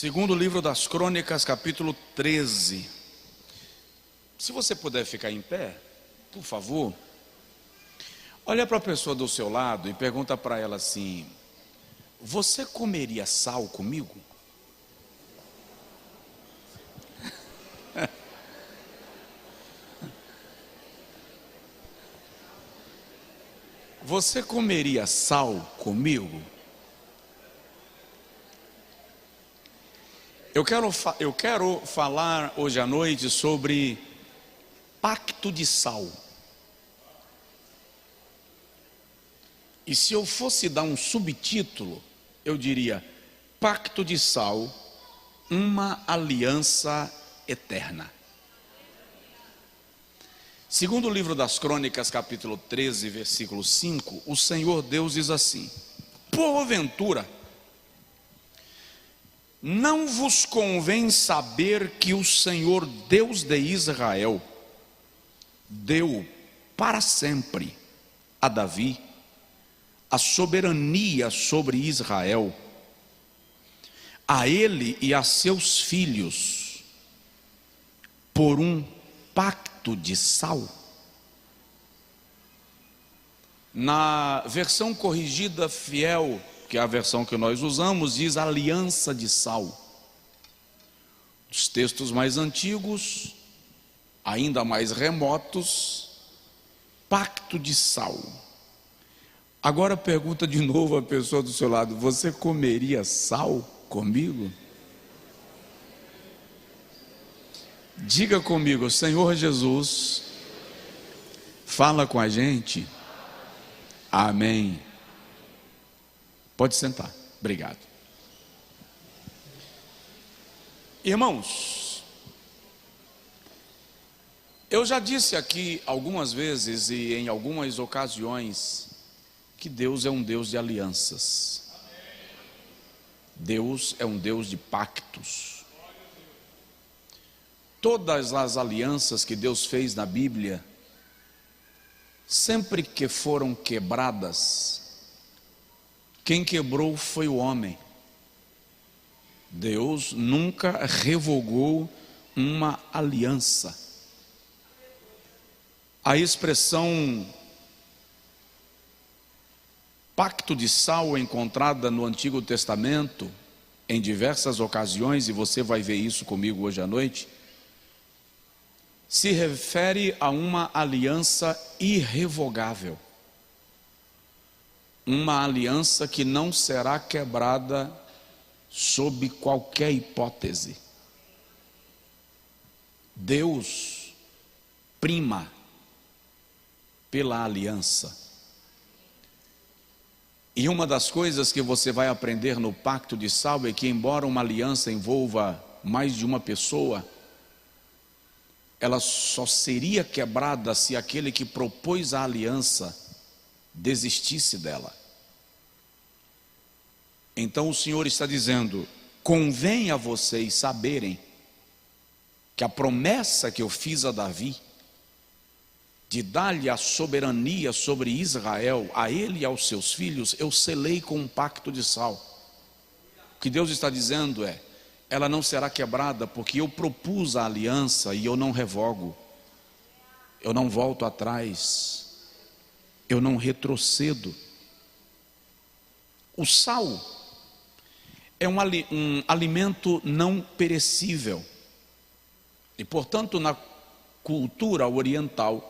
Segundo livro das Crônicas, capítulo 13. Se você puder ficar em pé, por favor. Olha para a pessoa do seu lado e pergunta para ela assim: você comeria sal comigo? Você comeria sal comigo? Eu quero falar hoje à noite sobre pacto de sal. E se eu fosse dar um subtítulo, eu diria: pacto de sal, uma aliança eterna. Segundo o livro das Crônicas, capítulo 13, versículo 5, o Senhor Deus diz assim: porventura, não vos convém saber que o Senhor Deus de Israel deu para sempre a Davi a soberania sobre Israel, a ele e a seus filhos, por um pacto de sal? Na versão corrigida fiel, que é a versão que nós usamos, diz aliança de sal. Os textos mais antigos, ainda mais remotos, pacto de sal. Agora pergunta de novo a pessoa do seu lado: você comeria sal comigo? Diga comigo: Senhor Jesus, fala com a gente. Amém. Pode sentar, obrigado. Irmãos, eu já disse aqui algumas vezes e em algumas ocasiões que Deus é um Deus de alianças. Deus é um Deus de pactos. Todas as alianças que Deus fez na Bíblia, sempre que foram quebradas, quem quebrou foi o homem. Deus nunca revogou uma aliança. A expressão pacto de sal, encontrada no Antigo Testamento em diversas ocasiões, e você vai ver isso comigo hoje à noite, se refere a uma aliança irrevogável. Uma aliança que não será quebrada sob qualquer hipótese. Deus prima pela aliança. E uma das coisas que você vai aprender no pacto de sal é que, embora uma aliança envolva mais de uma pessoa, ela só seria quebrada se aquele que propôs a aliança desistisse dela. Então o Senhor está dizendo: convém a vocês saberem que a promessa que eu fiz a Davi, de dar-lhe a soberania sobre Israel, a ele e aos seus filhos, eu selei com um pacto de sal. O que Deus está dizendo é: ela não será quebrada, porque eu propus a aliança e eu não revogo, eu não volto atrás, eu não retrocedo. O sal é um alimento não perecível, e portanto na cultura oriental,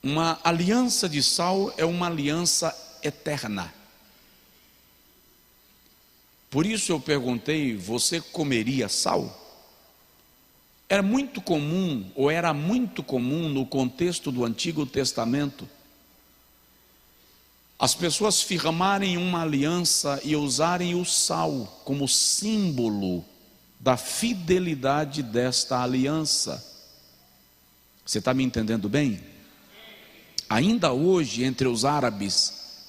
uma aliança de sal é uma aliança eterna. Por isso eu perguntei: você comeria sal? Era muito comum no contexto do Antigo Testamento as pessoas firmarem uma aliança e usarem o sal como símbolo da fidelidade desta aliança. Você está me entendendo bem? Ainda hoje, entre os árabes,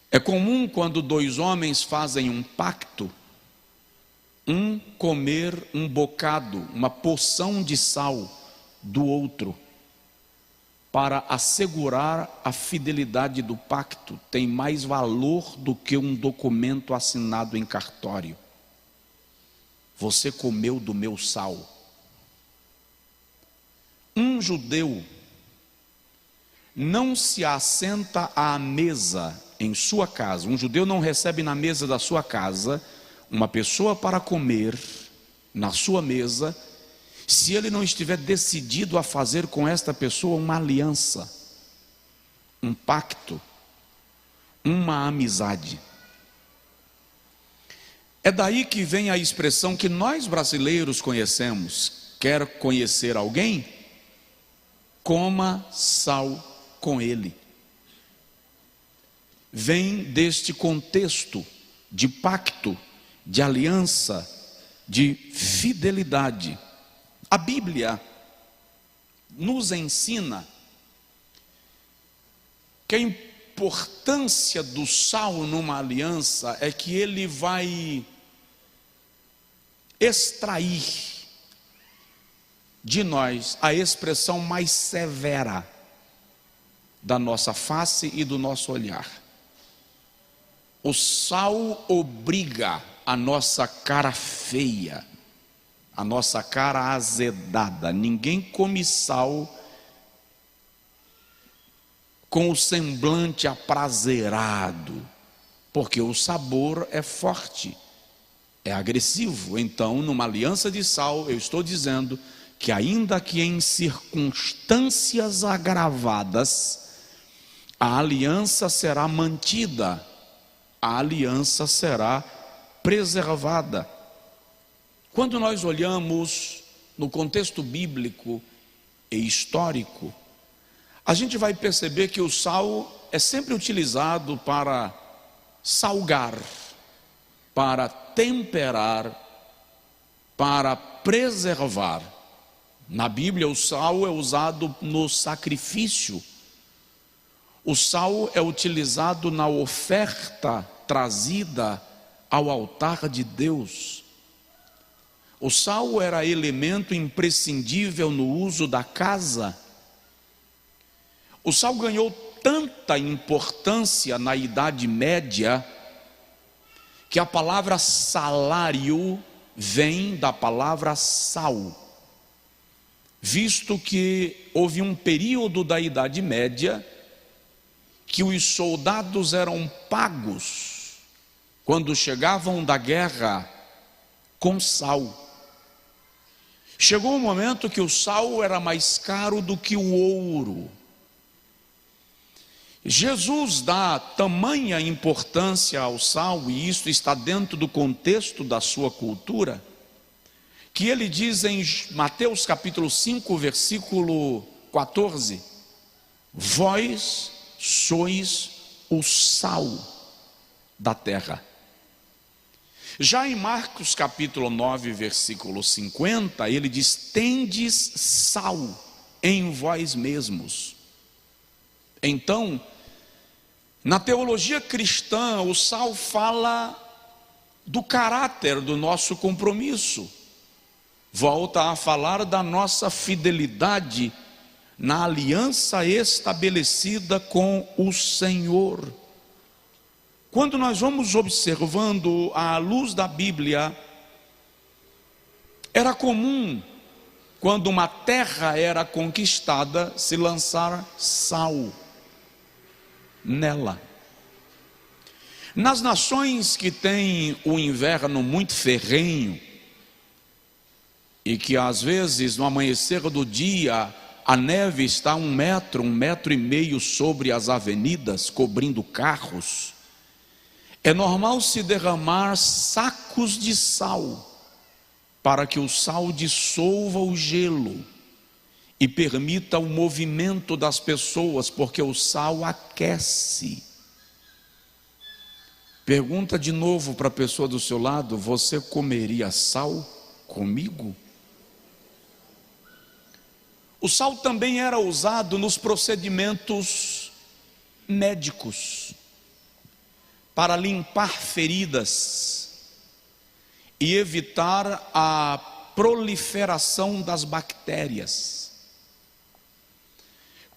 é comum, quando dois homens fazem um pacto, um comer um bocado, uma porção de sal do outro, para assegurar a fidelidade do pacto. Tem mais valor do que um documento assinado em cartório. você comeu do meu sal. Um judeu não se assenta à mesa em sua casa, um judeu não recebe na mesa da sua casa uma pessoa para comer na sua mesa, se ele não estiver decidido a fazer com esta pessoa uma aliança, um pacto, uma amizade. É daí que vem a expressão que nós brasileiros conhecemos: quer conhecer alguém? Coma sal com ele. Vem deste contexto de pacto, de aliança, de fidelidade. A Bíblia nos ensina que a importância do sal numa aliança é que ele vai extrair de nós a expressão mais severa da nossa face e do nosso olhar. O sal obriga a nossa cara feia, a nossa cara azedada. Ninguém come sal com o semblante aprazerado, porque o sabor é forte, é agressivo. Então, numa aliança de sal, eu estou dizendo que ainda que em circunstâncias agravadas, a aliança será mantida, a aliança será preservada. Quando nós olhamos no contexto bíblico e histórico, a gente vai perceber que o sal é sempre utilizado para salgar, para temperar, para preservar. Na Bíblia, o sal é usado no sacrifício. O sal é utilizado na oferta trazida ao altar de Deus. O sal era elemento imprescindível no uso da casa. O sal ganhou tanta importância na Idade Média que a palavra salário vem da palavra sal, visto que houve um período da Idade Média que os soldados eram pagos quando chegavam da guerra com sal. Chegou um momento que o sal era mais caro do que o ouro. Jesus dá tamanha importância ao sal, e isso está dentro do contexto da sua cultura, que ele diz em Mateus capítulo 5, versículo 14: vós sois o sal da terra. Já em Marcos capítulo 9, versículo 50, ele diz: tendes sal em vós mesmos. Então, na teologia cristã, o sal fala do caráter do nosso compromisso, volta a falar da nossa fidelidade na aliança estabelecida com o Senhor. Quando nós vamos observando à luz da Bíblia, era comum, quando uma terra era conquistada, se lançar sal nela. Nas nações que têm o inverno muito ferrenho, e que às vezes no amanhecer do dia a neve está 1 metro, 1,5 metro sobre as avenidas, cobrindo carros, é normal se derramar sacos de sal, para que o sal dissolva o gelo e permita o movimento das pessoas, porque o sal aquece. Pergunta de novo para a pessoa do seu lado: você comeria sal comigo? O sal também era usado nos procedimentos médicos, para limpar feridas e evitar a proliferação das bactérias.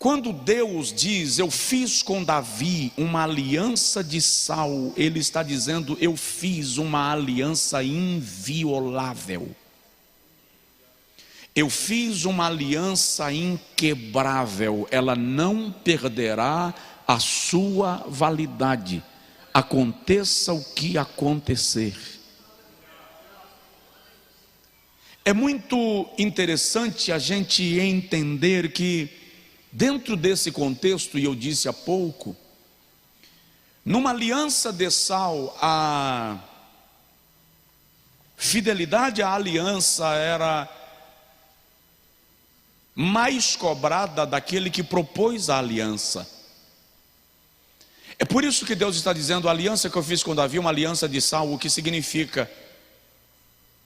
Quando Deus diz, eu fiz com Davi uma aliança de sal, Ele está dizendo, eu fiz uma aliança inviolável. Eu fiz uma aliança inquebrável, ela não perderá a sua validade, aconteça o que acontecer. É muito interessante a gente entender que, dentro desse contexto, e eu disse há pouco, numa aliança de sal, a fidelidade à aliança era mais cobrada daquele que propôs a aliança. É por isso que Deus está dizendo, a aliança que eu fiz com Davi, uma aliança de sal, o que significa,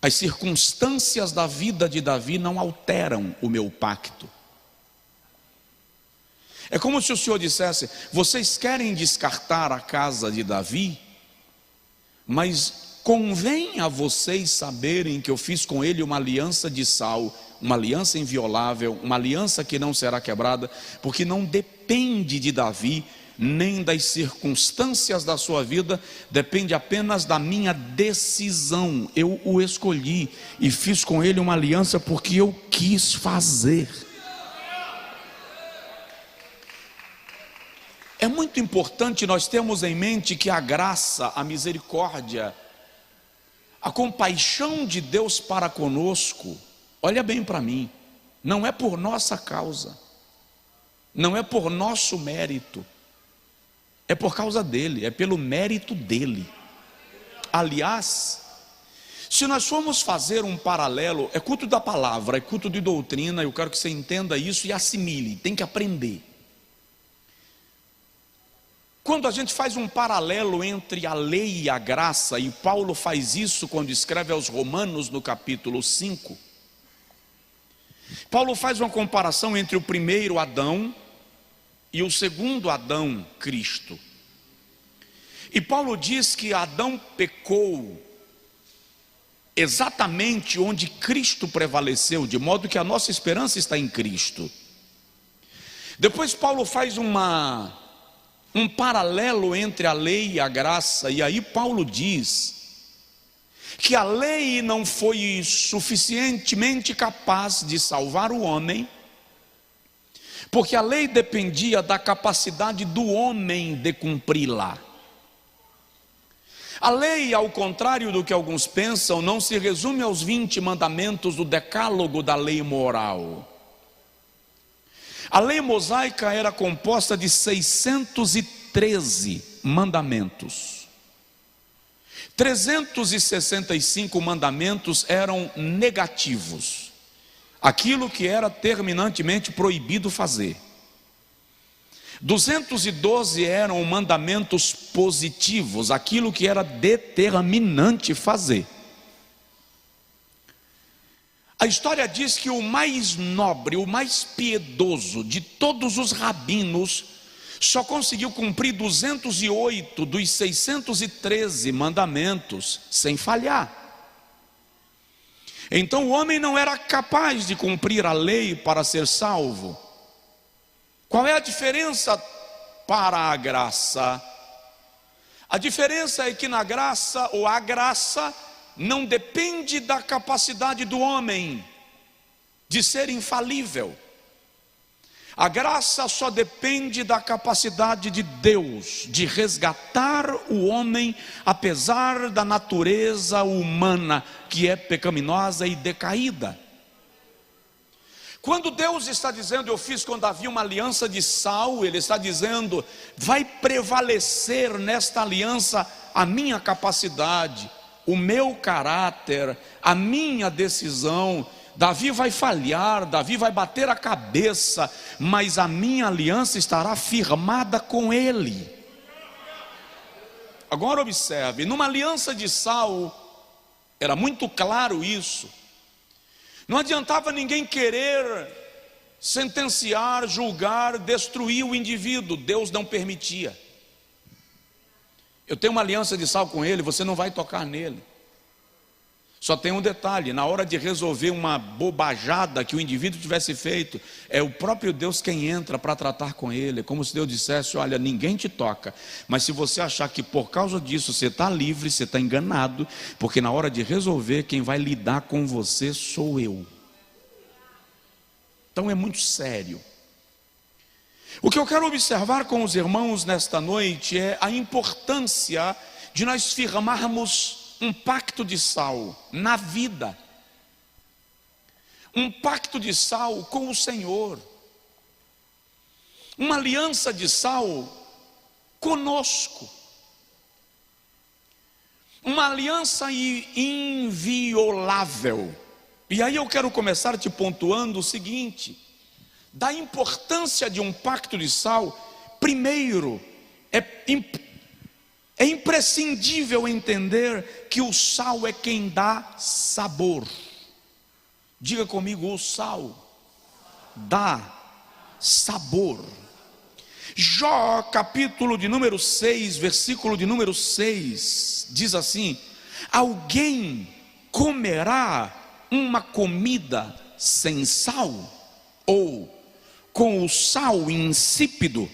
as circunstâncias da vida de Davi não alteram o meu pacto. É como se o Senhor dissesse, vocês querem descartar a casa de Davi, mas convém a vocês saberem que eu fiz com ele uma aliança de sal, uma aliança inviolável, uma aliança que não será quebrada, porque não depende de Davi, nem das circunstâncias da sua vida, depende apenas da minha decisão. Eu o escolhi e fiz com ele uma aliança porque eu quis fazer. É muito importante nós termos em mente que a graça, a misericórdia, a compaixão de Deus para conosco, olha bem para mim, não é por nossa causa, não é por nosso mérito, é por causa dele, é pelo mérito dele. Aliás, se nós formos fazer um paralelo, é culto da palavra, é culto de doutrina, eu quero que você entenda isso e assimile, tem que aprender. Quando a gente faz um paralelo entre a lei e a graça, e Paulo faz isso quando escreve aos Romanos no capítulo 5, Paulo faz uma comparação entre o primeiro Adão e o segundo Adão, Cristo. E Paulo diz que Adão pecou exatamente onde Cristo prevaleceu, de modo que a nossa esperança está em Cristo. Depois Paulo faz um paralelo entre a lei e a graça, e aí Paulo diz que a lei não foi suficientemente capaz de salvar o homem, porque a lei dependia da capacidade do homem de cumpri-la. A lei, ao contrário do que alguns pensam, não se resume aos 20 mandamentos do decálogo da lei moral. A lei mosaica era composta de 613 mandamentos. 365 mandamentos eram negativos, aquilo que era terminantemente proibido fazer. 212 eram mandamentos positivos, aquilo que era determinante fazer. A história diz que o mais nobre, o mais piedoso de todos os rabinos só conseguiu cumprir 208 dos 613 mandamentos sem falhar. Então o homem não era capaz de cumprir a lei para ser salvo. Qual é a diferença para a graça? A diferença é que na graça, ou a graça, não depende da capacidade do homem de ser infalível. A graça só depende da capacidade de Deus de resgatar o homem, apesar da natureza humana que é pecaminosa e decaída. Quando Deus está dizendo, eu fiz com Davi uma aliança de sal, Ele está dizendo, vai prevalecer nesta aliança a minha capacidade, o meu caráter, a minha decisão. Davi vai falhar, Davi vai bater a cabeça, mas a minha aliança estará firmada com ele. Agora observe, numa aliança de sal, era muito claro isso. Não adiantava ninguém querer sentenciar, julgar, destruir o indivíduo, Deus não permitia. Eu tenho uma aliança de sal com ele, você não vai tocar nele. Só tem um detalhe: na hora de resolver uma bobajada que o indivíduo tivesse feito, é o próprio Deus quem entra para tratar com ele. É como se Deus dissesse: olha, ninguém te toca, mas se você achar que por causa disso você está livre, você está enganado, porque na hora de resolver, quem vai lidar com você sou eu. Então é muito sério. O que eu quero observar com os irmãos nesta noite é a importância de nós firmarmos um pacto de sal na vida, um pacto de sal com o Senhor, uma aliança de sal conosco, uma aliança inviolável. E aí eu quero começar te pontuando o seguinte: da importância de um pacto de sal. Primeiro, é imprescindível entender que o sal é quem dá sabor. Diga comigo: o sal dá sabor. Jó, capítulo de número 6, versículo de número 6, diz assim: alguém comerá uma comida sem sal, ou com o sal insípido?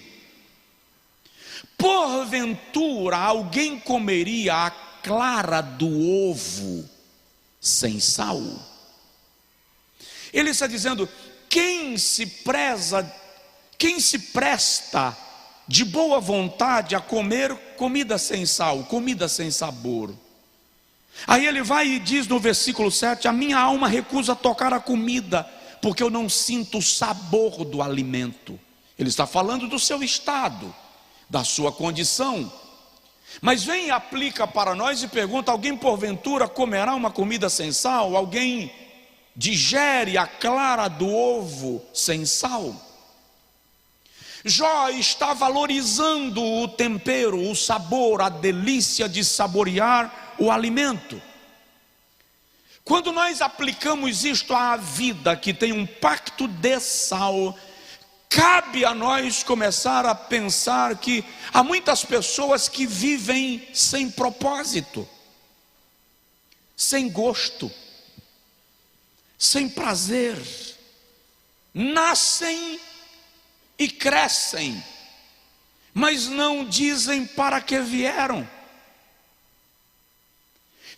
Porventura alguém comeria a clara do ovo sem sal? Ele está dizendo: quem se presta de boa vontade a comer comida sem sal, comida sem sabor? Aí ele vai e diz no versículo 7: a minha alma recusa tocar a comida, porque eu não sinto o sabor do alimento. Ele está falando do seu estado, da sua condição. Mas vem e aplica para nós e pergunta: alguém porventura comerá uma comida sem sal? Alguém digere a clara do ovo sem sal? Jó está valorizando o tempero, o sabor, a delícia de saborear o alimento. Quando nós aplicamos isto à vida, que tem um pacto de sal, cabe a nós começar a pensar que há muitas pessoas que vivem sem propósito, sem gosto, sem prazer, nascem e crescem, mas não dizem para que vieram.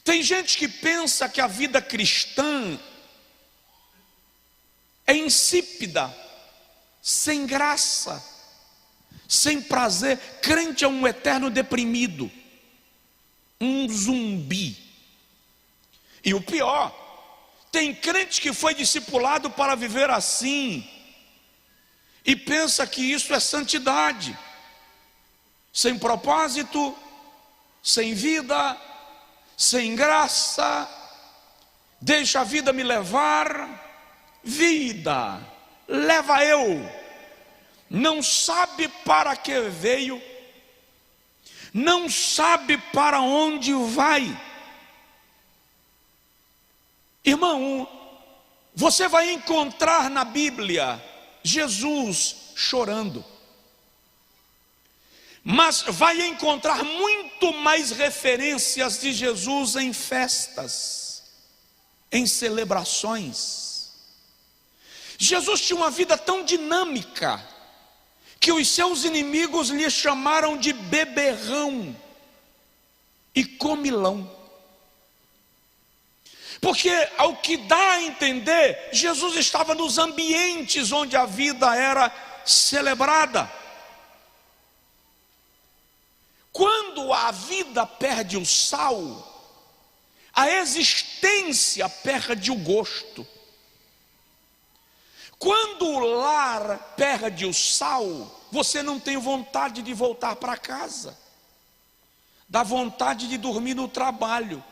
Tem gente que pensa que a vida cristã é insípida, sem graça, sem prazer. Crente é um eterno deprimido, um zumbi. E o pior, tem crente que foi discipulado para viver assim e pensa que isso é santidade, sem propósito, sem vida, sem graça. Deixa a vida me levar, vida leva eu. Não sabe para que veio, não sabe para onde vai. Irmão, você vai encontrar na Bíblia Jesus chorando, mas vai encontrar muito mais referências de Jesus em festas, em celebrações. Jesus tinha uma vida tão dinâmica que os seus inimigos lhe chamaram de beberrão e comilão. Porque, ao que dá a entender, Jesus estava nos ambientes onde a vida era celebrada. Quando a vida perde o sal, a existência perde o gosto. Quando o lar perde o sal, você não tem vontade de voltar para casa, dá vontade de dormir no trabalho.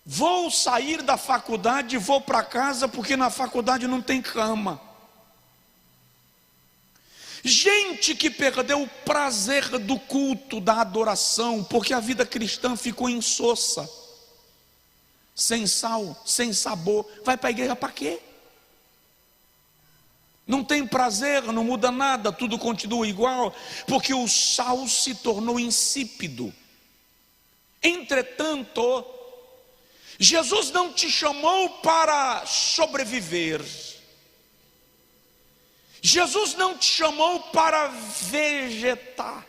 Vou sair da faculdade e vou para casa porque na faculdade não tem cama. Gente que perdeu o prazer do culto, da adoração, porque a vida cristã ficou insossa, sem sal, sem sabor. Vai para a igreja para quê? Não tem prazer, não muda nada, tudo continua igual, porque o sal se tornou insípido. Entretanto, Jesus não te chamou para sobreviver. Jesus não te chamou para vegetar.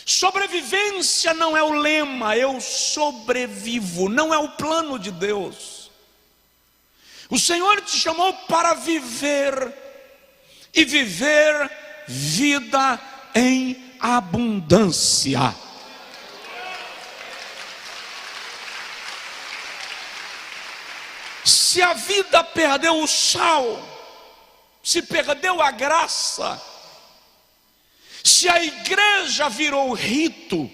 Sobrevivência não é o lema, eu sobrevivo, não é o plano de Deus. O Senhor te chamou para viver, e viver vida em abundância. Se a vida perdeu o sal, se perdeu a graça, se a igreja virou rito,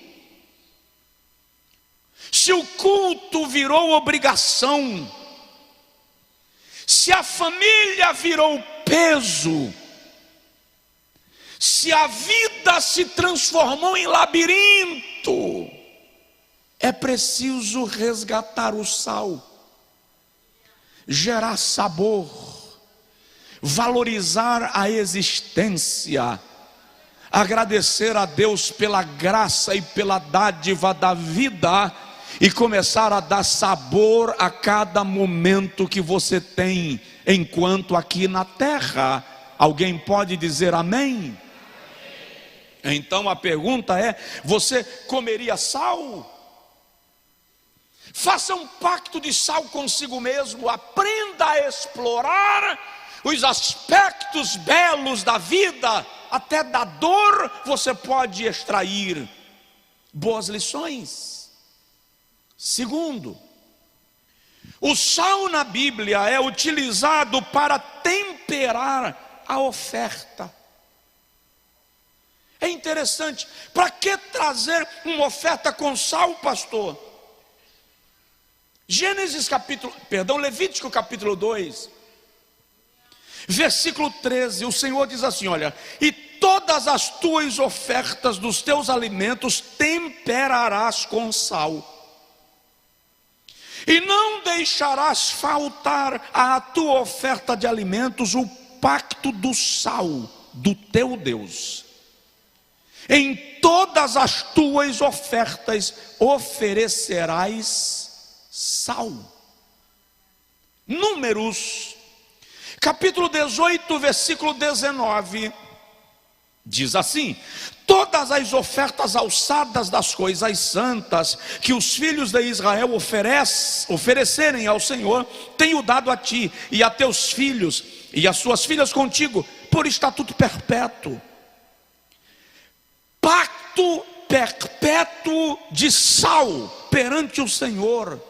se o culto virou obrigação, se a família virou peso, se a vida se transformou em labirinto, é preciso resgatar o sal, gerar sabor, valorizar a existência, agradecer a Deus pela graça e pela dádiva da vida e começar a dar sabor a cada momento que você tem enquanto aqui na terra. Alguém pode dizer amém? Então a pergunta é: você comeria sal? Faça um pacto de sal consigo mesmo, aprenda a explorar os aspectos belos da vida. Até da dor você pode extrair boas lições. Segundo, o sal na Bíblia é utilizado para temperar a oferta. É interessante, para que trazer uma oferta com sal, pastor? Levítico capítulo 2, versículo 13, o Senhor diz assim: olha, e todas as tuas ofertas dos teus alimentos temperarás com sal, e não deixarás faltar à tua oferta de alimentos o pacto do sal do teu Deus. Em todas as tuas ofertas oferecerás sal. Números capítulo 18, versículo 19, diz assim: todas as ofertas alçadas das coisas santas que os filhos de Israel oferecerem ao Senhor, tenho dado a ti e a teus filhos e as suas filhas contigo, por estatuto perpétuo. Pacto perpétuo de sal perante o Senhor,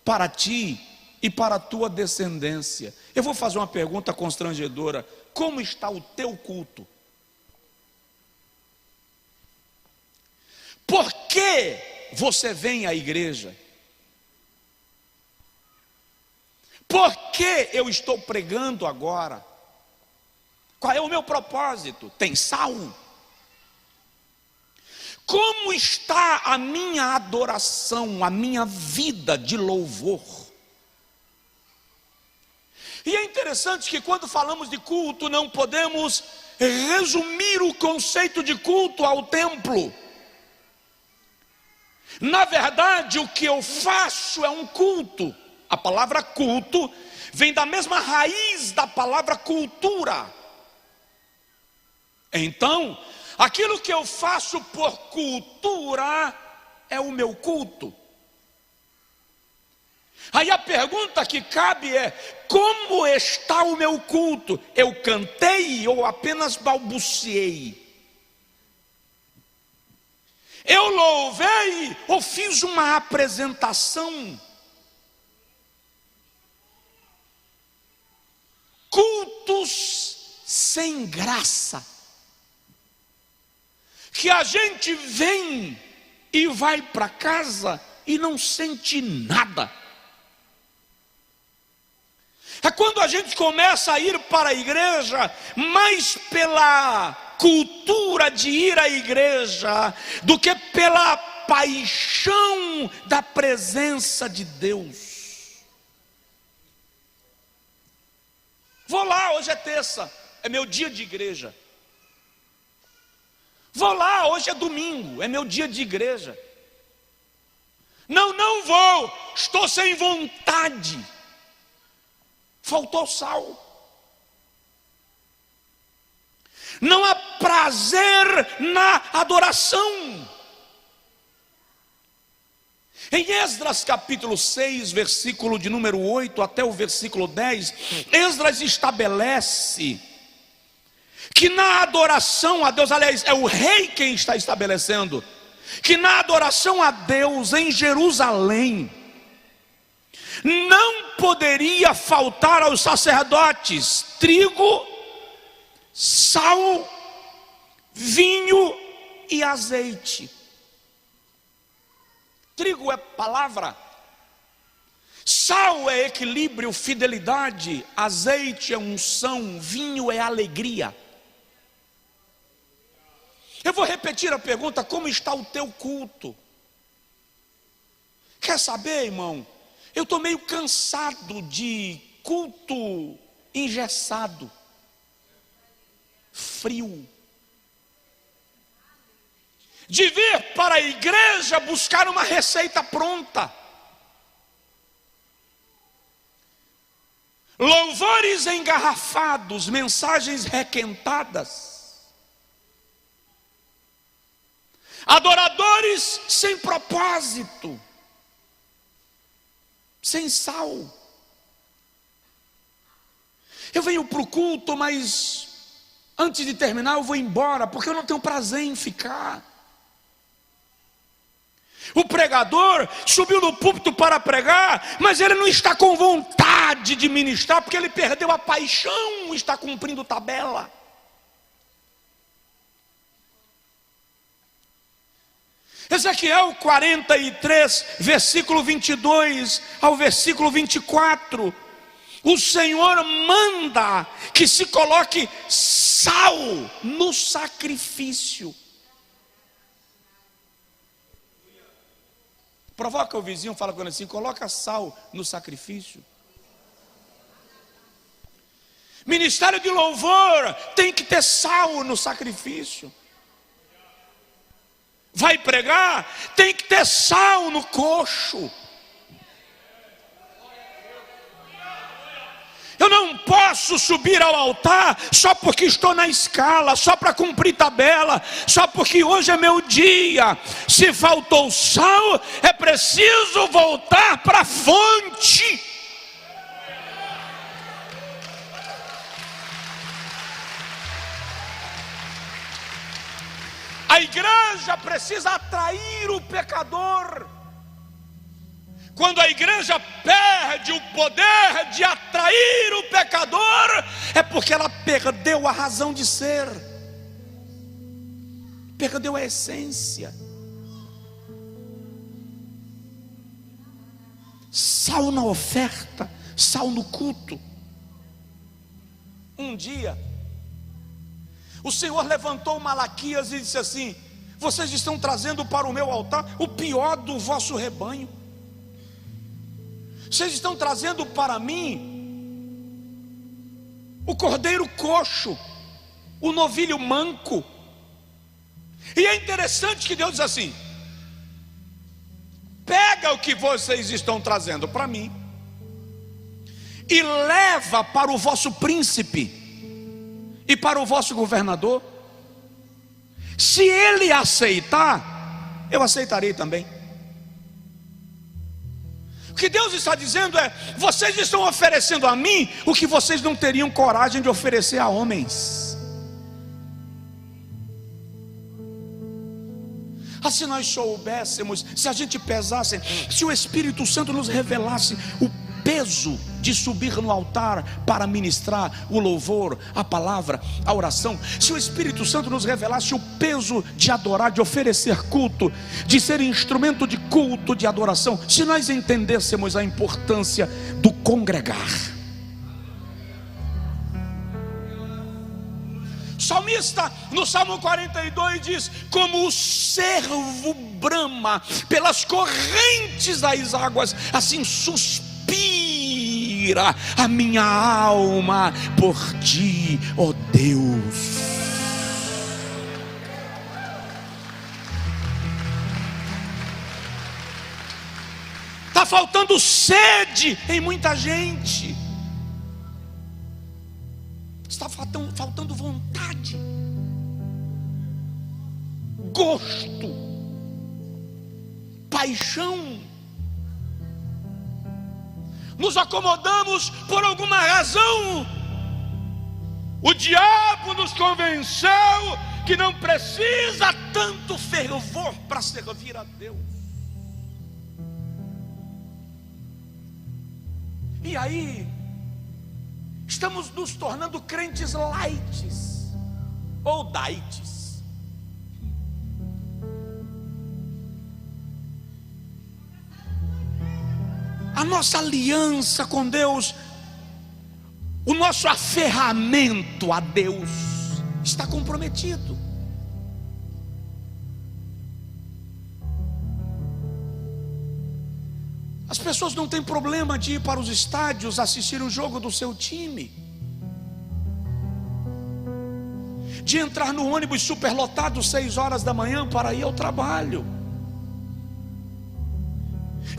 para ti e para a tua descendência. Eu vou fazer uma pergunta constrangedora: como está o teu culto? Por que você vem à igreja? Por que eu estou pregando agora? Qual é o meu propósito? Tem sal? Como está a minha adoração, a minha vida de louvor? E é interessante que quando falamos de culto, não podemos resumir o conceito de culto ao templo. Na verdade, o que eu faço é um culto. A palavra culto vem da mesma raiz da palavra cultura. Então, aquilo que eu faço por cultura é o meu culto. Aí a pergunta que cabe é: como está o meu culto? Eu cantei ou apenas balbuciei? Eu louvei ou fiz uma apresentação? Cultos sem graça, que a gente vem e vai para casa e não sente nada. É quando a gente começa a ir para a igreja mais pela cultura de ir à igreja do que pela paixão da presença de Deus. Vou lá, hoje é terça, é meu dia de igreja. Vou lá, hoje é domingo, é meu dia de igreja. Não, não vou, estou sem vontade. Faltou sal. Não há prazer na adoração. Em Esdras capítulo 6, versículo de número 8 até o versículo 10, Esdras estabelece que na adoração a Deus, aliás, é o rei quem está estabelecendo, que na adoração a Deus em Jerusalém, não poderia faltar aos sacerdotes trigo, sal, vinho e azeite. Trigo é palavra, sal é equilíbrio, fidelidade, azeite é unção, vinho é alegria. Eu vou repetir a pergunta: como está o teu culto? Quer saber, irmão? Eu estou meio cansado de culto engessado, frio, de vir para a igreja buscar uma receita pronta. Louvores engarrafados, mensagens requentadas, adoradores sem propósito, sem sal. Eu venho para o culto, mas antes de terminar eu vou embora, porque eu não tenho prazer em ficar. O pregador subiu no púlpito para pregar, mas ele não está com vontade de ministrar, porque ele perdeu a paixão, está cumprindo tabela. Ezequiel 43, versículo 22 ao versículo 24, o Senhor manda que se coloque sal no sacrifício. Provoca o vizinho, fala com ele assim: coloca sal no sacrifício. Ministério de louvor tem que ter sal no sacrifício. Vai pregar, tem que ter sal no coxo. Eu não posso subir ao altar só porque estou na escala, só para cumprir tabela, só porque hoje é meu dia. Se faltou sal, é preciso voltar para a fonte. A igreja precisa atrair o pecador. Quando a igreja perde o poder de atrair o pecador, é porque ela perdeu a razão de ser, perdeu a essência. Sal na oferta, sal no culto. Um dia, o Senhor levantou Malaquias e disse assim: vocês estão trazendo para o meu altar o pior do vosso rebanho. Vocês estão trazendo para mim o cordeiro coxo, o novilho manco. E é interessante que Deus diz assim: pega o que vocês estão trazendo para mim e leva para o vosso príncipe e para o vosso governador. Se ele aceitar, eu aceitarei também. O que Deus está dizendo é: vocês estão oferecendo a mim o que vocês não teriam coragem de oferecer a homens. Se nós soubéssemos, se a gente pesasse, se o Espírito Santo nos revelasse o peso de subir no altar para ministrar o louvor, a palavra, a oração, se o Espírito Santo nos revelasse o peso de adorar, de oferecer culto, de ser instrumento de culto, de adoração, se nós entendêssemos a importância do congregar. O salmista no Salmo 42 diz: como o cervo brama pelas correntes das águas, assim suspira a minha alma por ti, ó Deus. está faltando sede em muita gente, está faltando vontade, gosto, paixão. Nos acomodamos por alguma razão. O diabo nos convenceu que não precisa tanto fervor para servir a Deus. E aí, estamos nos tornando crentes lights ou daites. A nossa aliança com Deus, o nosso aferramento a Deus está comprometido. As pessoas não têm problema de ir para os estádios assistir o jogo do seu time, de entrar no ônibus superlotado 6 horas da manhã para ir ao trabalho,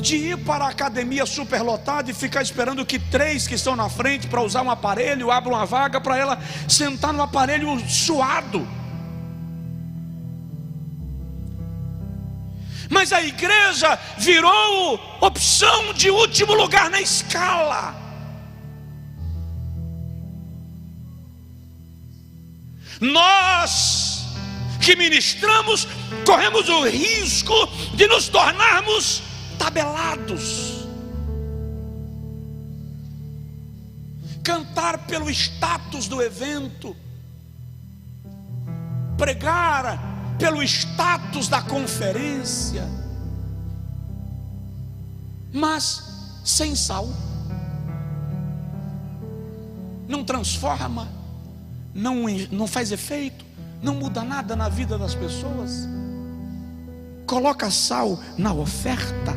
de ir para a academia superlotada e ficar esperando que 3 que estão na frente para usar um aparelho abram uma vaga para ela sentar no aparelho suado. Mas a igreja virou opção de último lugar na escala. Nós que ministramos corremos o risco de nos tornarmos tabelados, cantar pelo status do evento, pregar pelo status da conferência, mas sem sal, não transforma, não faz efeito, não muda nada na vida das pessoas. Coloca sal na oferta.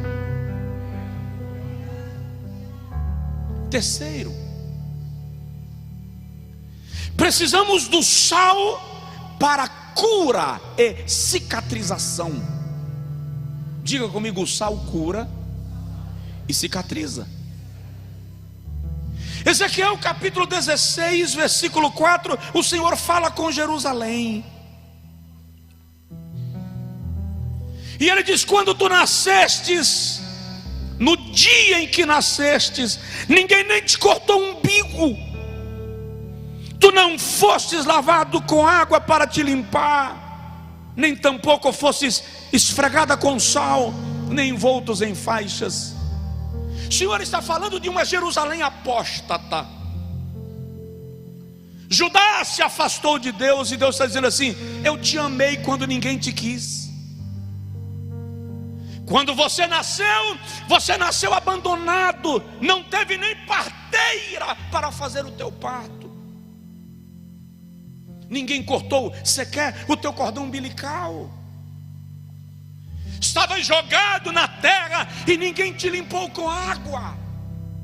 Terceiro, precisamos do sal para cura e cicatrização. Diga comigo: o sal cura e cicatriza. Ezequiel capítulo 16, versículo 4, o Senhor fala com Jerusalém. E ele diz: quando tu nascestes, no dia em que nascestes, ninguém nem te cortou o umbigo, tu não fostes lavado com água para te limpar, nem tampouco fostes esfregada com sal, nem envoltos em faixas. O Senhor está falando de uma Jerusalém apóstata. Judá se afastou de Deus, e Deus está dizendo assim: eu te amei quando ninguém te quis. Quando você nasceu abandonado, não teve nem parteira para fazer o teu parto. Ninguém cortou sequer o teu cordão umbilical. Estava jogado na terra e ninguém te limpou com água.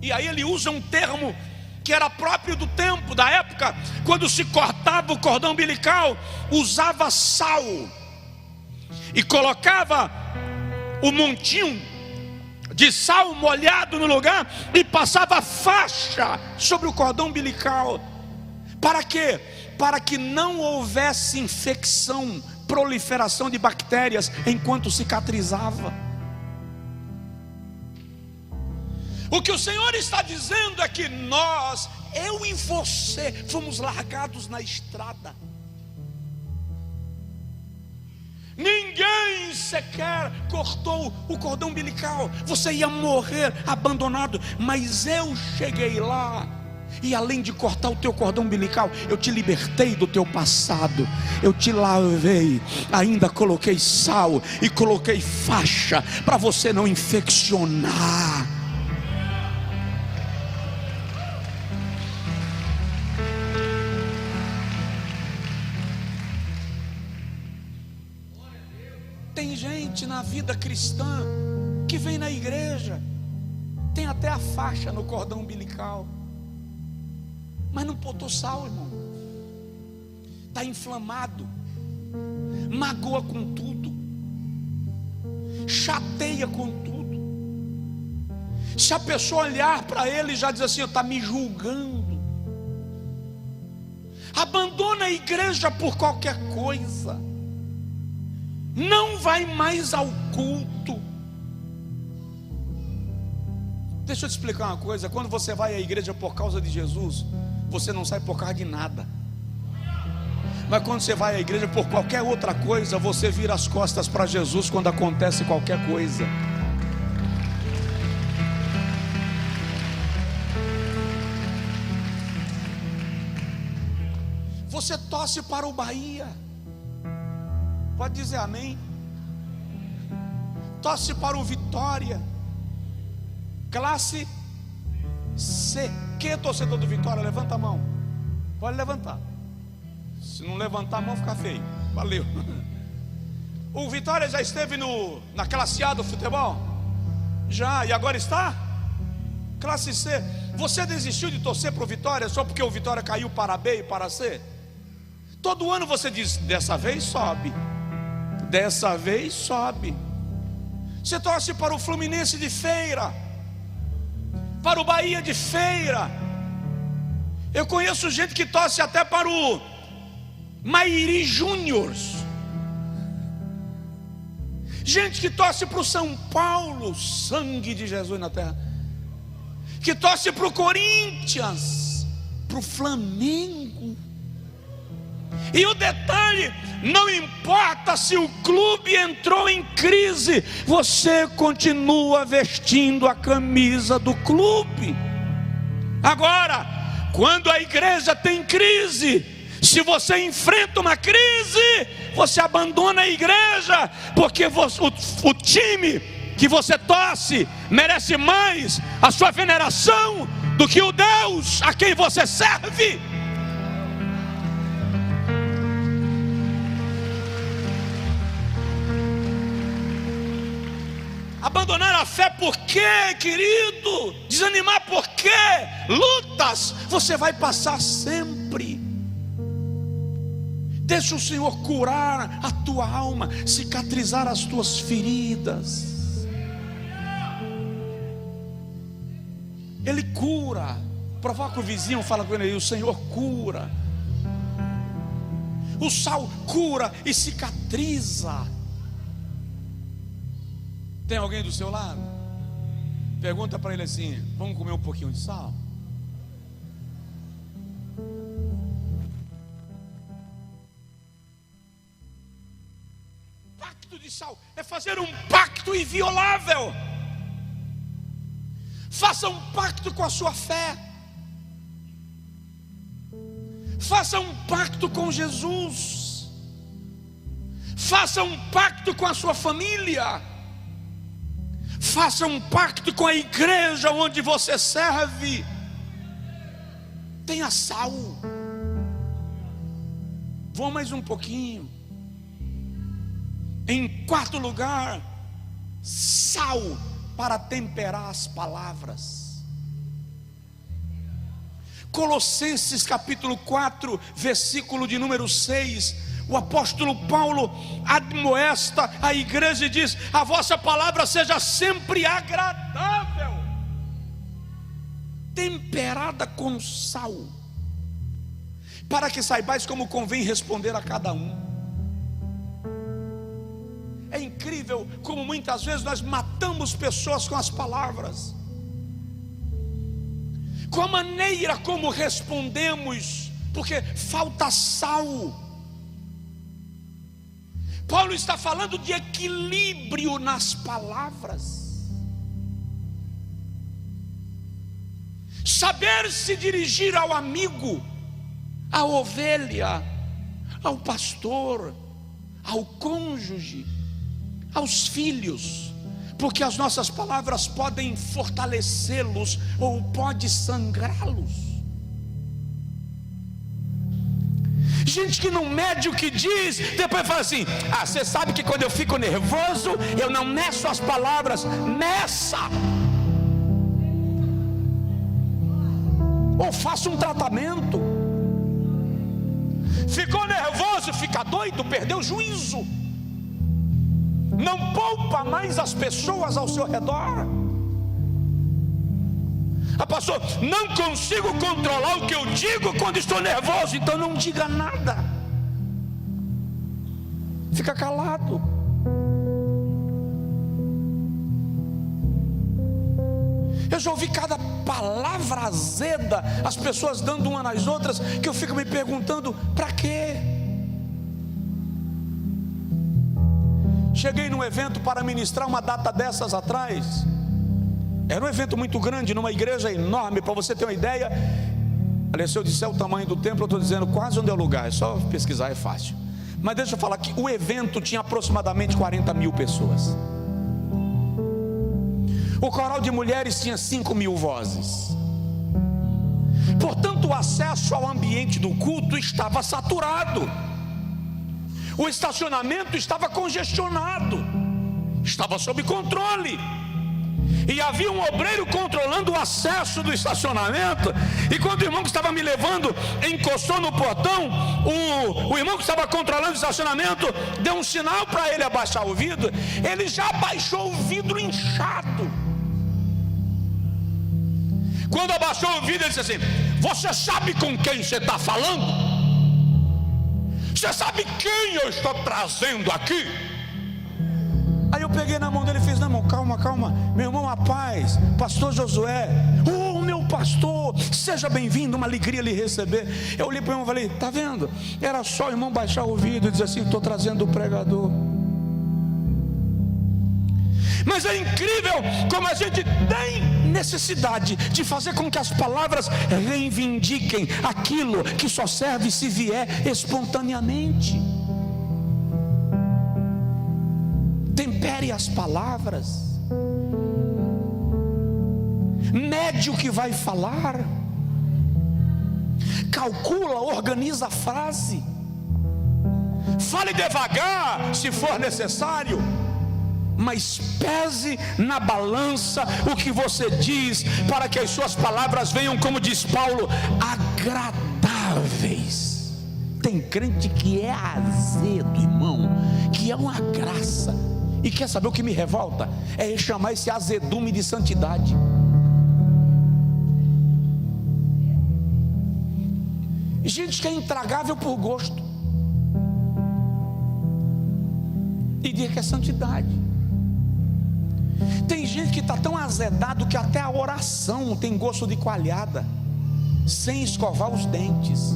E aí ele usa um termo que era próprio do tempo, da época, quando se cortava o cordão umbilical, usava sal e colocava o montinho de sal molhado no lugar e passava faixa sobre o cordão umbilical. Para quê? Para que não houvesse infecção, proliferação de bactérias enquanto cicatrizava. O que o Senhor está dizendo é que nós, eu e você, fomos largados na estrada. Ninguém sequer cortou o cordão umbilical. Você ia morrer abandonado, mas eu cheguei lá. E além de cortar o teu cordão umbilical, eu te libertei do teu passado, eu te lavei, ainda coloquei sal e coloquei faixa para você não infeccionar. Tem gente na vida cristã que vem na igreja, tem até a faixa no cordão umbilical, mas não botou sal, irmão. Está inflamado, magoa com tudo, chateia com tudo. Se a pessoa olhar para ele e já diz assim: está me julgando. Abandona a igreja por qualquer coisa. Não vai mais ao culto. Deixa eu te explicar uma coisa. Quando você vai à igreja por causa de Jesus, você não sai por causa de nada. Mas quando você vai à igreja por qualquer outra coisa, você vira as costas para Jesus quando acontece qualquer coisa. Você torce para o Bahia, pode dizer amém. Torce para o Vitória, classe C. Quem é torcedor do Vitória? Levanta a mão. Pode levantar. Se não levantar a mão fica feio. Valeu. O Vitória já esteve na classe A do futebol? Já, e agora está? Classe C. Você desistiu de torcer para o Vitória só porque o Vitória caiu para B e para C? Todo ano você diz: dessa vez sobe, dessa vez sobe. Você torce para o Fluminense de Feira, para o Bahia de Feira. Eu conheço gente que torce até para o Mairi Júnior, gente que torce para o São Paulo, sangue de Jesus na terra, que torce para o Corinthians, para o Flamengo. E o detalhe, não importa se o clube entrou em crise, você continua vestindo a camisa do clube. Agora, quando a igreja tem crise, se você enfrenta uma crise, você abandona a igreja, porque o time que você torce merece mais a sua veneração do que o Deus a quem você serve. Abandonar a fé por quê, querido? Desanimar por quê? Lutas você vai passar sempre. Deixa o Senhor curar a tua alma, cicatrizar as tuas feridas. Ele cura. Provoca o vizinho, fala com ele aí: o Senhor cura. O sal cura e cicatriza. Tem alguém do seu lado? Pergunta para ele assim: vamos comer um pouquinho de sal? Pacto de sal é fazer um pacto inviolável. Faça um pacto com a sua fé. Faça um pacto com Jesus. Faça um pacto com a sua família. Faça um pacto com a igreja onde você serve. Tenha sal. Vou mais um pouquinho. Em quarto lugar, sal para temperar as palavras. Colossenses capítulo 4, versículo de número 6. O apóstolo Paulo admoesta a igreja e diz: a vossa palavra seja sempre agradável, temperada com sal, para que saibais como convém responder a cada um. É incrível como muitas vezes nós matamos pessoas com as palavras, com a maneira como respondemos, porque falta sal. Paulo está falando de equilíbrio nas palavras. Saber se dirigir ao amigo, à ovelha, ao pastor, ao cônjuge, aos filhos, porque as nossas palavras podem fortalecê-los ou pode sangrá-los. Gente que não mede o que diz, depois fala assim: ah, você sabe que quando eu fico nervoso, eu não meço as palavras. Meça! Ou faça um tratamento. Ficou nervoso, fica doido, perdeu o juízo, não poupa mais as pessoas ao seu redor. Ah, pastor, não consigo controlar o que eu digo quando estou nervoso. Então não diga nada, fica calado. Eu já ouvi cada palavra azeda, as pessoas dando uma nas outras, que eu fico me perguntando, para quê? Cheguei num evento para ministrar uma data dessas atrás. Era um evento muito grande, numa igreja enorme. Para você ter uma ideia, olha, se eu disser o tamanho do templo, eu estou dizendo quase onde é o lugar. É só pesquisar, é fácil. Mas deixa eu falar que o evento tinha aproximadamente 40 mil pessoas. O coral de mulheres tinha 5 mil vozes. Portanto, o acesso ao ambiente do culto estava saturado. O estacionamento estava congestionado, estava sob controle. E havia um obreiro controlando o acesso do estacionamento. E quando o irmão que estava me levando encostou no portão, o irmão que estava controlando o estacionamento deu um sinal para ele abaixar o vidro. Ele já abaixou o vidro inchado. Quando abaixou o vidro, ele disse assim: você sabe com quem você está falando? Você sabe quem eu estou trazendo aqui? Aí eu peguei na mão dele e fiz: não, irmão, calma, calma. Meu irmão, a paz, pastor Josué. Oh, meu pastor, seja bem-vindo, uma alegria lhe receber. Eu olhei para o irmão e falei: tá vendo? Era só o irmão baixar o vidro e dizer assim: estou trazendo o pregador. Mas é incrível como a gente tem necessidade de fazer com que as palavras reivindiquem aquilo que só serve se vier espontaneamente. Tempere as palavras, mede o que vai falar, calcula, organiza a frase, fale devagar se for necessário, mas pese na balança o que você diz, para que as suas palavras venham, como diz Paulo, agradáveis. Tem crente que é azedo, irmão, que é uma graça. E quer saber o que me revolta? É chamar esse azedume de santidade. Gente que é intragável por gosto e diz que é santidade. Tem gente que está tão azedado que até a oração tem gosto de coalhada, sem escovar os dentes.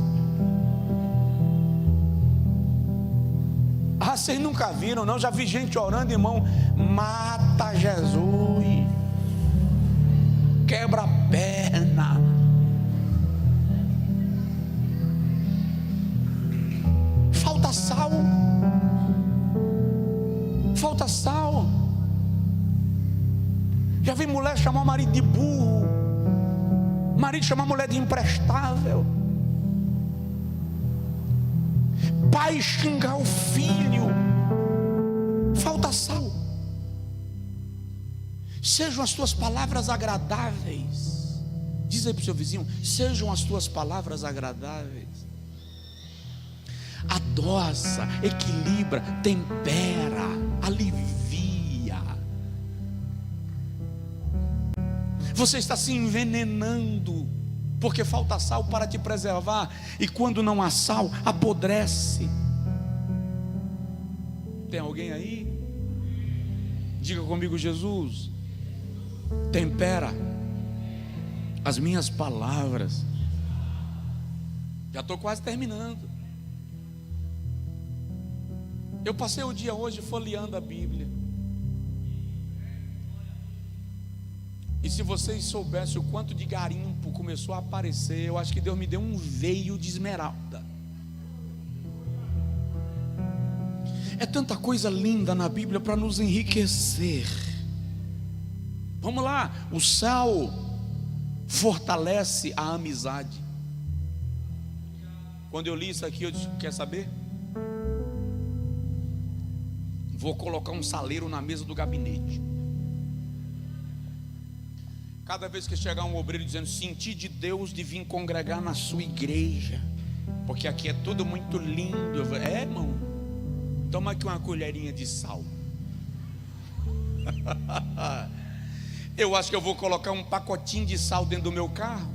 Ah, vocês nunca viram, não? Já vi gente orando, irmão, mata Jesus, quebra a perna. Falta sal. Falta sal. Já vi mulher chamar o marido de burro, marido chamar a mulher de imprestável, pai xingar o filho. Falta sal. Sejam as tuas palavras agradáveis. Diz aí para o seu vizinho: sejam as tuas palavras agradáveis. Adoça, equilibra, tempera, alivia. Você está se envenenando porque falta sal para te preservar, e quando não há sal, apodrece. Tem alguém aí? Diga comigo: Jesus, tempera as minhas palavras. Já estou quase terminando. Eu passei o dia hoje folheando a Bíblia. E se vocês soubessem o quanto de garimpo começou a aparecer, eu acho que Deus me deu um veio de esmeralda. É tanta coisa linda na Bíblia para nos enriquecer. Vamos lá, o sal fortalece a amizade. Quando eu li isso aqui, eu disse: quer saber? Vou colocar um saleiro na mesa do gabinete. Cada vez que chegar um obreiro dizendo: senti de Deus de vir congregar na sua igreja, porque aqui é tudo muito lindo. Eu vou: é, irmão, toma aqui uma colherinha de sal. Eu acho que eu vou colocar um pacotinho de sal dentro do meu carro.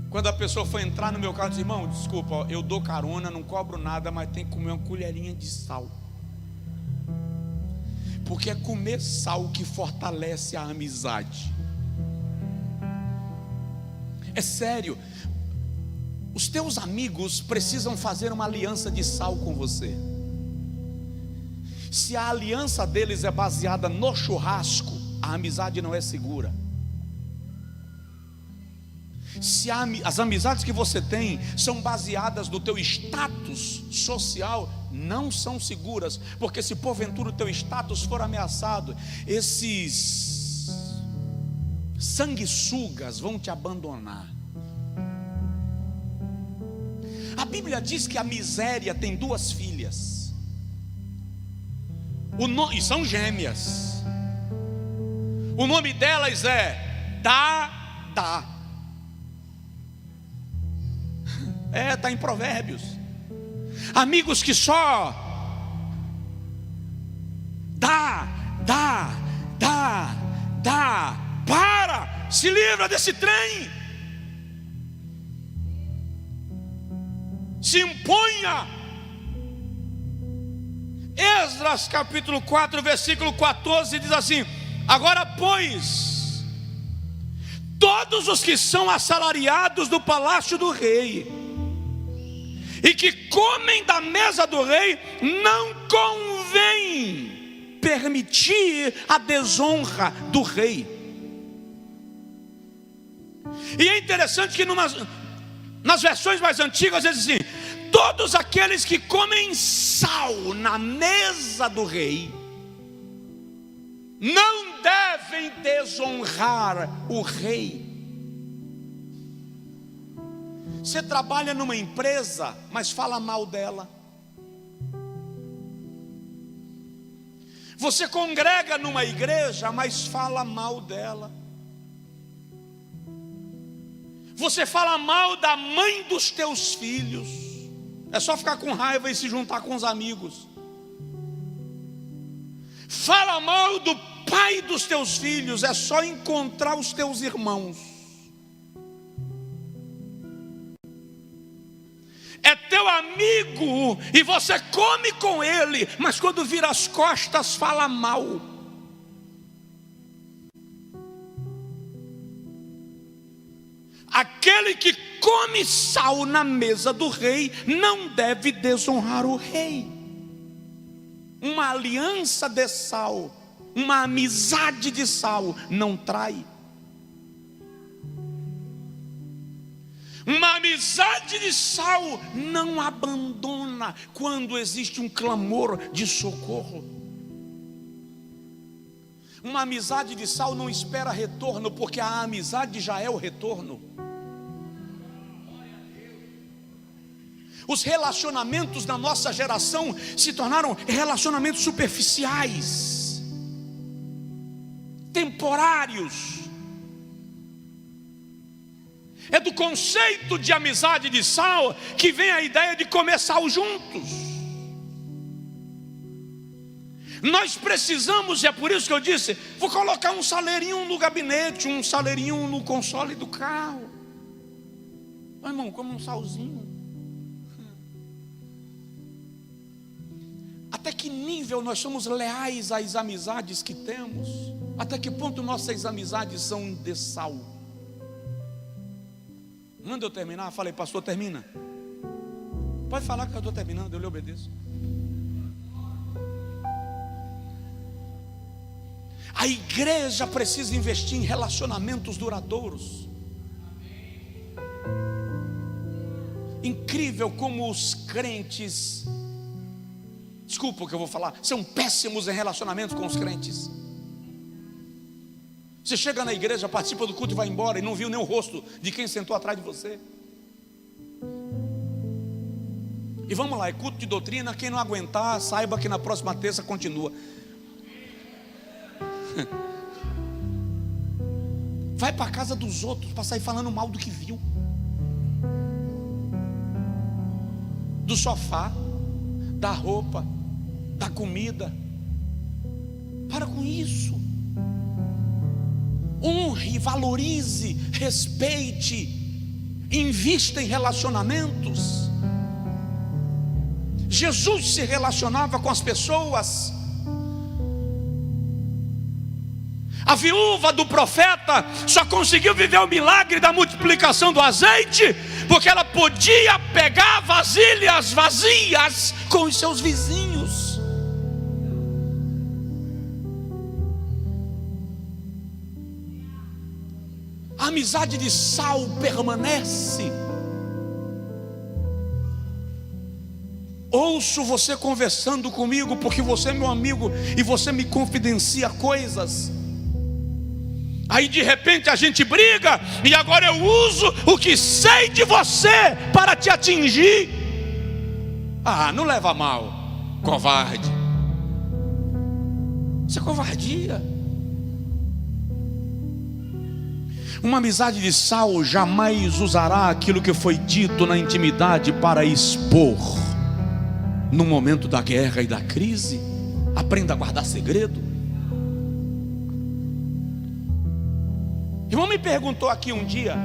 Quando a pessoa for entrar no meu carro, diz: irmão, desculpa, ó, eu dou carona, não cobro nada, mas tem que comer uma colherinha de sal. Porque é comer sal que fortalece a amizade. É sério. Os teus amigos precisam fazer uma aliança de sal com você. Se a aliança deles é baseada no churrasco, a amizade não é segura. Se as amizades que você tem são baseadas no teu status social, não são seguras. Porque se porventura o teu status for ameaçado, esses sanguessugas vão te abandonar. A Bíblia diz que a miséria tem 2 filhas. E são gêmeas. O nome delas é Dá. Está em Provérbios. Amigos que só dá. Para, se livra desse trem. Se imponha. Esdras capítulo 4, versículo 14 diz assim: agora pois, todos os que são assalariados do palácio do rei e que comem da mesa do rei, não convém permitir a desonra do rei. E é interessante que nas versões mais antigas diz assim: todos aqueles que comem sal na mesa do rei não devem desonrar o rei. Você trabalha numa empresa, mas fala mal dela. Você congrega numa igreja, mas fala mal dela. Você fala mal da mãe dos teus filhos. É só ficar com raiva e se juntar com os amigos. Fala mal do pai dos teus filhos. É só encontrar os teus irmãos. É teu amigo e você come com ele, mas quando vira as costas fala mal. Aquele que come sal na mesa do rei não deve desonrar o rei. Uma aliança de sal, uma amizade de sal não trai. Uma amizade de sal não abandona quando existe um clamor de socorro. Uma amizade de sal não espera retorno, porque a amizade já é o retorno. Os relacionamentos da nossa geração se tornaram relacionamentos superficiais, temporários. É do conceito de amizade de sal que vem a ideia de comer sal juntos. Nós precisamos, e é por isso que eu disse, vou colocar um saleirinho no gabinete, um saleirinho no console do carro. Ô, irmão, come um salzinho. Até que nível nós somos leais às amizades que temos? Até que ponto nossas amizades são de sal? Manda eu terminar. Falei, pastor, termina. Pode falar que eu estou terminando, eu lhe obedeço. A igreja precisa investir em relacionamentos duradouros. Incrível como os crentes, desculpa o que eu vou falar, são péssimos em relacionamentos com os crentes. Você chega na igreja, participa do culto e vai embora e não viu nem o rosto de quem sentou atrás de você. E vamos lá, é culto de doutrina. Quem não aguentar, saiba que na próxima terça continua. Vai para a casa dos outros para sair falando mal do que viu, do sofá, da roupa, da comida. Para com isso. honre, valorize, respeite, invista em relacionamentos. Jesus se relacionava com as pessoas. A viúva do profeta só conseguiu viver o milagre da multiplicação do azeite porque ela podia pegar vasilhas vazias com os seus vizinhos. A amizade de Saulo permanece. Ouço você conversando comigo porque você é meu amigo e você me confidencia coisas. Aí de repente a gente briga e agora eu uso o que sei de você para te atingir. Ah, não leva a mal, covarde. Isso é covardia. Uma amizade de Saulo jamais usará aquilo que foi dito na intimidade para expor no momento da guerra e da crise. Aprenda a guardar segredo. Irmão me perguntou aqui um dia: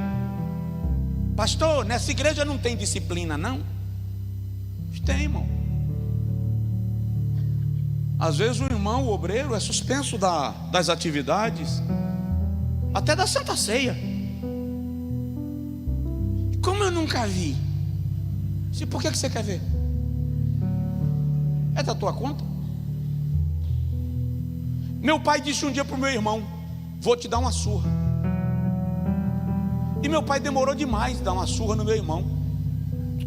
pastor, nessa igreja não tem disciplina não? Tem, irmão. Às vezes o irmão, o obreiro, é suspenso das atividades, até da Santa Ceia. Como eu nunca vi? Por que você quer ver? É da tua conta? Meu pai disse um dia para o meu irmão: vou te dar uma surra. E meu pai demorou demais de dar uma surra no meu irmão.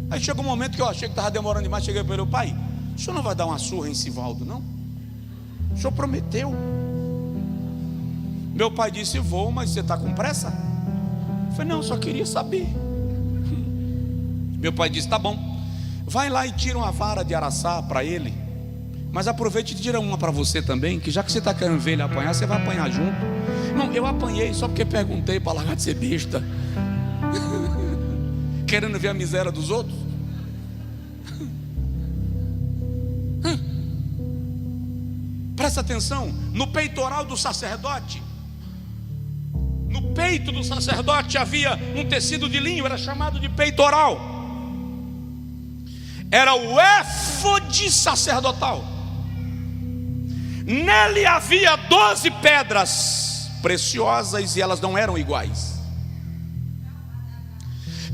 Aí chegou um momento que eu achei que estava demorando demais. Cheguei para ele: pai, o senhor não vai dar uma surra em Sivaldo, não? O senhor prometeu. Meu pai disse: vou, mas você está com pressa? Eu falei: não, só queria saber. Meu pai disse: tá bom, vai lá e tira uma vara de araçá para ele, mas aproveite e tira uma para você também, que já que você está querendo ver ele apanhar, você vai apanhar junto. Não, eu apanhei só porque perguntei, para largar de ser besta. Querendo ver a miséria dos outros. Presta atenção, no peitoral do sacerdote, no peito do sacerdote havia um tecido de linho, era chamado de peitoral. Era o éfode sacerdotal. Nele havia 12 pedras preciosas e elas não eram iguais.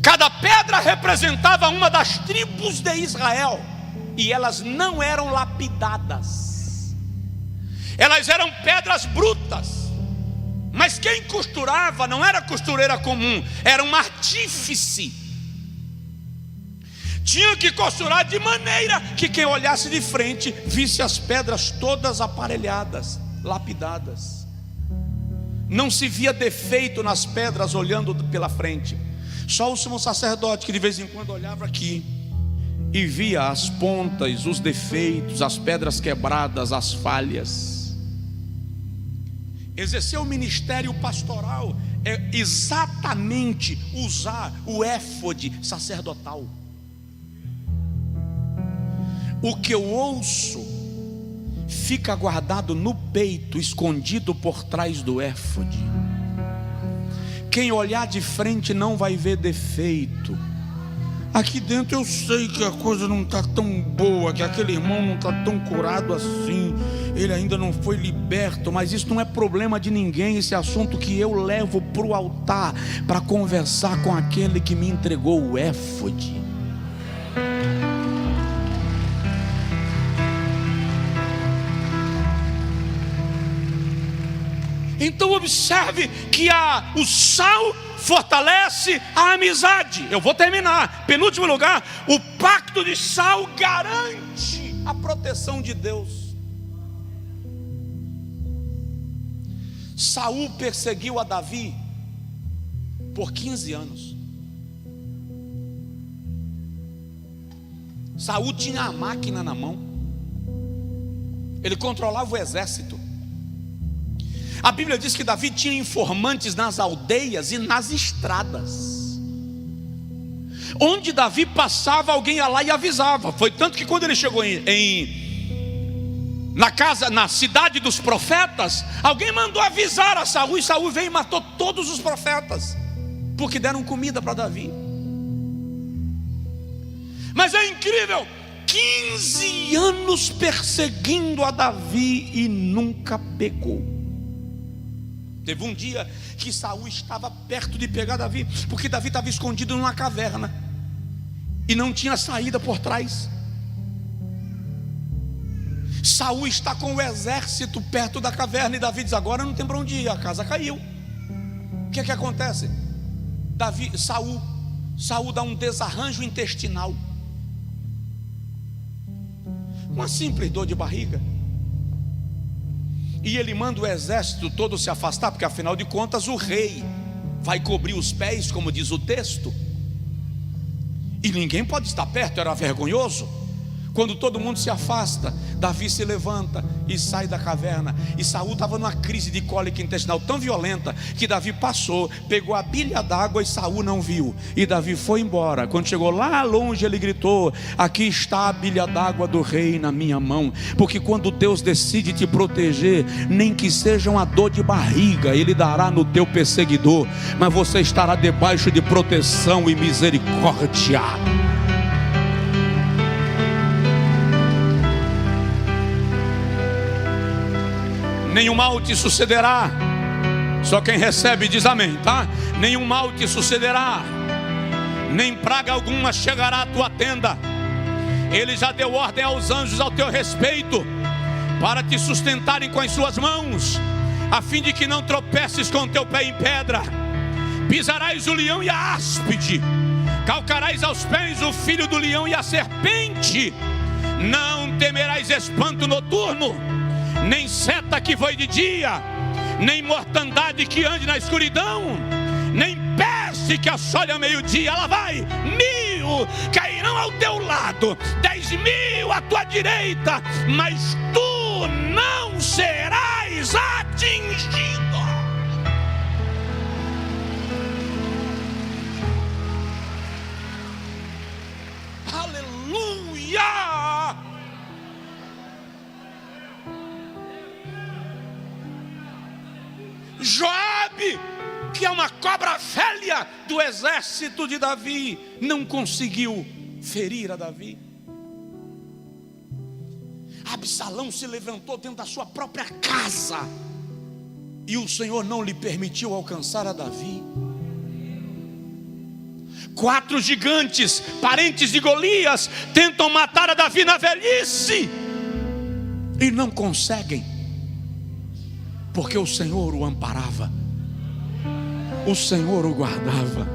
Cada pedra representava uma das tribos de Israel e elas não eram lapidadas. Elas eram pedras brutas. Mas quem costurava não era costureira comum, era um artífice. Tinha que costurar de maneira que quem olhasse de frente visse as pedras todas aparelhadas, lapidadas. Não se via defeito nas pedras olhando pela frente. Só o sumo sacerdote que de vez em quando olhava aqui e via as pontas, os defeitos, as pedras quebradas, as falhas. Exercer o ministério pastoral é exatamente usar o éfode sacerdotal. O que eu ouço fica guardado no peito, escondido por trás do éfode. Quem olhar de frente não vai ver defeito. Aqui dentro eu sei que a coisa não está tão boa, que aquele irmão não está tão curado assim, ele ainda não foi liberto, mas isso não é problema de ninguém. Esse assunto que eu levo para o altar para conversar com aquele que me entregou o éfode. Então observe que o sal fortalece a amizade. Eu vou terminar. Penúltimo lugar, o pacto de sal garante a proteção de Deus. Saul perseguiu a Davi por 15 anos. Saul tinha a máquina na mão. Ele controlava o exército. A Bíblia diz que Davi tinha informantes nas aldeias e nas estradas. Onde Davi passava, alguém ia lá e avisava. Foi tanto que quando ele chegou em na cidade dos profetas, alguém mandou avisar a Saul, e Saul veio e matou todos os profetas, porque deram comida para Davi. Mas é incrível, 15 anos perseguindo a Davi e nunca pegou. Teve um dia que Saul estava perto de pegar Davi, porque Davi estava escondido numa caverna e não tinha saída por trás. Saul está com o exército perto da caverna e Davi diz: agora não tem para onde ir, a casa caiu. O que acontece? Saul dá um desarranjo intestinal, uma simples dor de barriga, e ele manda o exército todo se afastar, porque afinal de contas o rei vai cobrir os pés, como diz o texto, e ninguém pode estar perto, era vergonhoso. Quando todo mundo se afasta, Davi se levanta e sai da caverna. E Saul estava numa crise de cólica intestinal tão violenta que Davi passou, pegou a bilha d'água e Saul não viu. E Davi foi embora. Quando chegou lá longe, ele gritou: aqui está a bilha d'água do rei na minha mão. Porque quando Deus decide te proteger, nem que seja uma dor de barriga, Ele dará no teu perseguidor, mas você estará debaixo de proteção e misericórdia. Nenhum mal te sucederá. Só quem recebe diz amém, tá? Nenhum mal te sucederá, nem praga alguma chegará à tua tenda. Ele já deu ordem aos anjos ao teu respeito, para te sustentarem com as suas mãos, a fim de que não tropeces com o teu pé em pedra. Pisarás o leão e a áspide, calcarás aos pés o filho do leão e a serpente. Não temerás espanto noturno, nem seta que voe de dia, nem mortandade que ande na escuridão, nem peste que assole ao meio-dia. Ela vai, 1000 cairão ao teu lado, 10.000 à tua direita, mas tu não serás atingido. Aleluia! Joabe, que é uma cobra velha do exército de Davi, não conseguiu ferir a Davi. Absalão se levantou dentro da sua própria casa e o Senhor não lhe permitiu alcançar a Davi. 4 gigantes, parentes de Golias, tentam matar a Davi na velhice e não conseguem, porque o Senhor o amparava, o Senhor o guardava,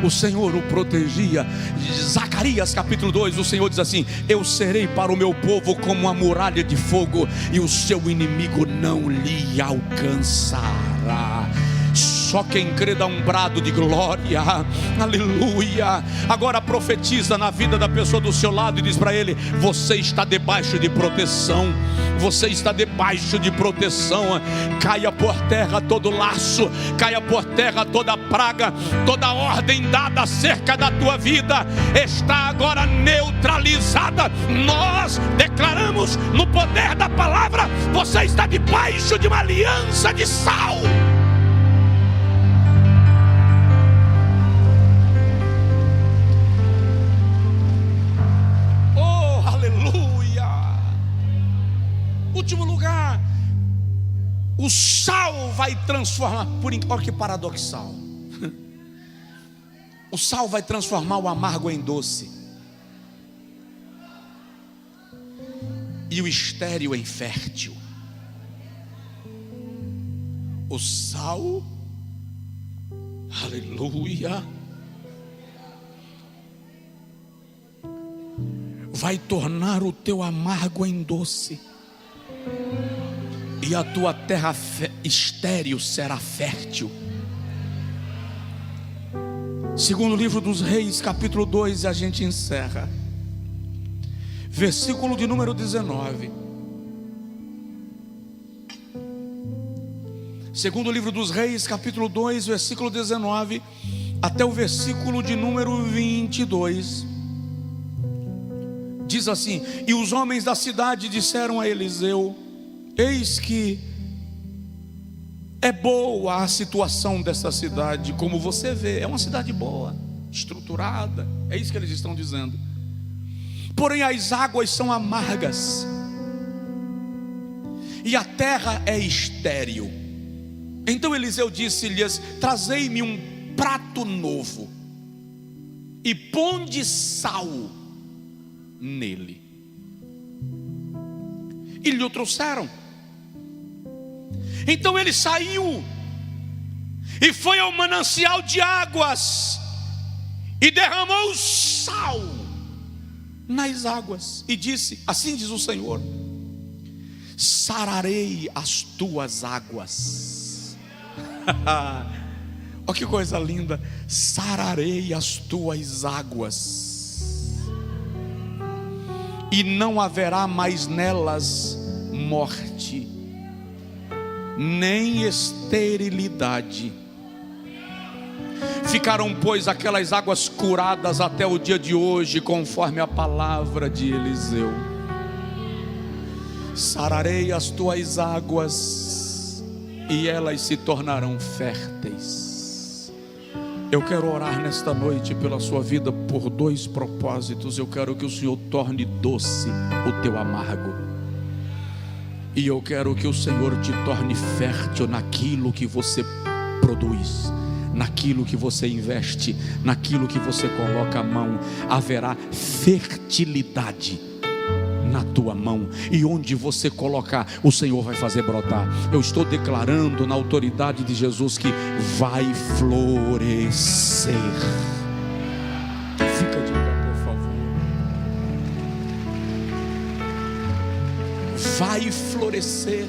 o Senhor o protegia. Zacarias capítulo 2, o Senhor diz assim: eu serei para o meu povo como uma muralha de fogo, e o seu inimigo não lhe alcançará. Só quem crê dá um brado de glória, aleluia. Agora profetiza na vida da pessoa do seu lado e diz para ele: você está debaixo de proteção, você está debaixo de proteção. Caia por terra todo laço, caia por terra toda praga, toda ordem dada acerca da tua vida está agora neutralizada. Nós declaramos no poder da palavra: você está debaixo de uma aliança de sal. Último lugar, o sal vai transformar, olha que paradoxal, o sal vai transformar o amargo em doce e o estéril em fértil. O sal, aleluia, vai tornar o teu amargo em doce, e a tua terra estéril será fértil. Segundo livro dos Reis, capítulo 2, a gente encerra. Versículo de número 19. Segundo livro dos Reis, capítulo 2, versículo 19, até o versículo de número 22. Diz Diz assim: e os homens da cidade disseram a Eliseu: eis que é boa a situação dessa cidade, como você vê, é uma cidade boa, estruturada, é isso que eles estão dizendo. Porém as águas são amargas e a terra é estéril. Então Eliseu disse-lhes: trazei-me um prato novo e ponde sal nele. E lhe o trouxeram. Então ele saiu e foi ao manancial de águas e derramou sal nas águas e disse: assim diz o Senhor: sararei as tuas águas. Olha que coisa linda. Sararei as tuas águas e não haverá mais nelas morte, nem esterilidade. Ficaram, pois, aquelas águas curadas até o dia de hoje, conforme a palavra de Eliseu. Sararei as tuas águas e elas se tornarão férteis. Eu quero orar nesta noite pela sua vida por dois propósitos. Eu quero que o Senhor torne doce o teu amargo, e eu quero que o Senhor te torne fértil naquilo que você produz, naquilo que você investe, naquilo que você coloca a mão. Haverá fertilidade na tua mão, e onde você colocar, o Senhor vai fazer brotar. Eu estou declarando na autoridade de Jesus que vai florescer. Fica de pé, por favor. Vai florescer.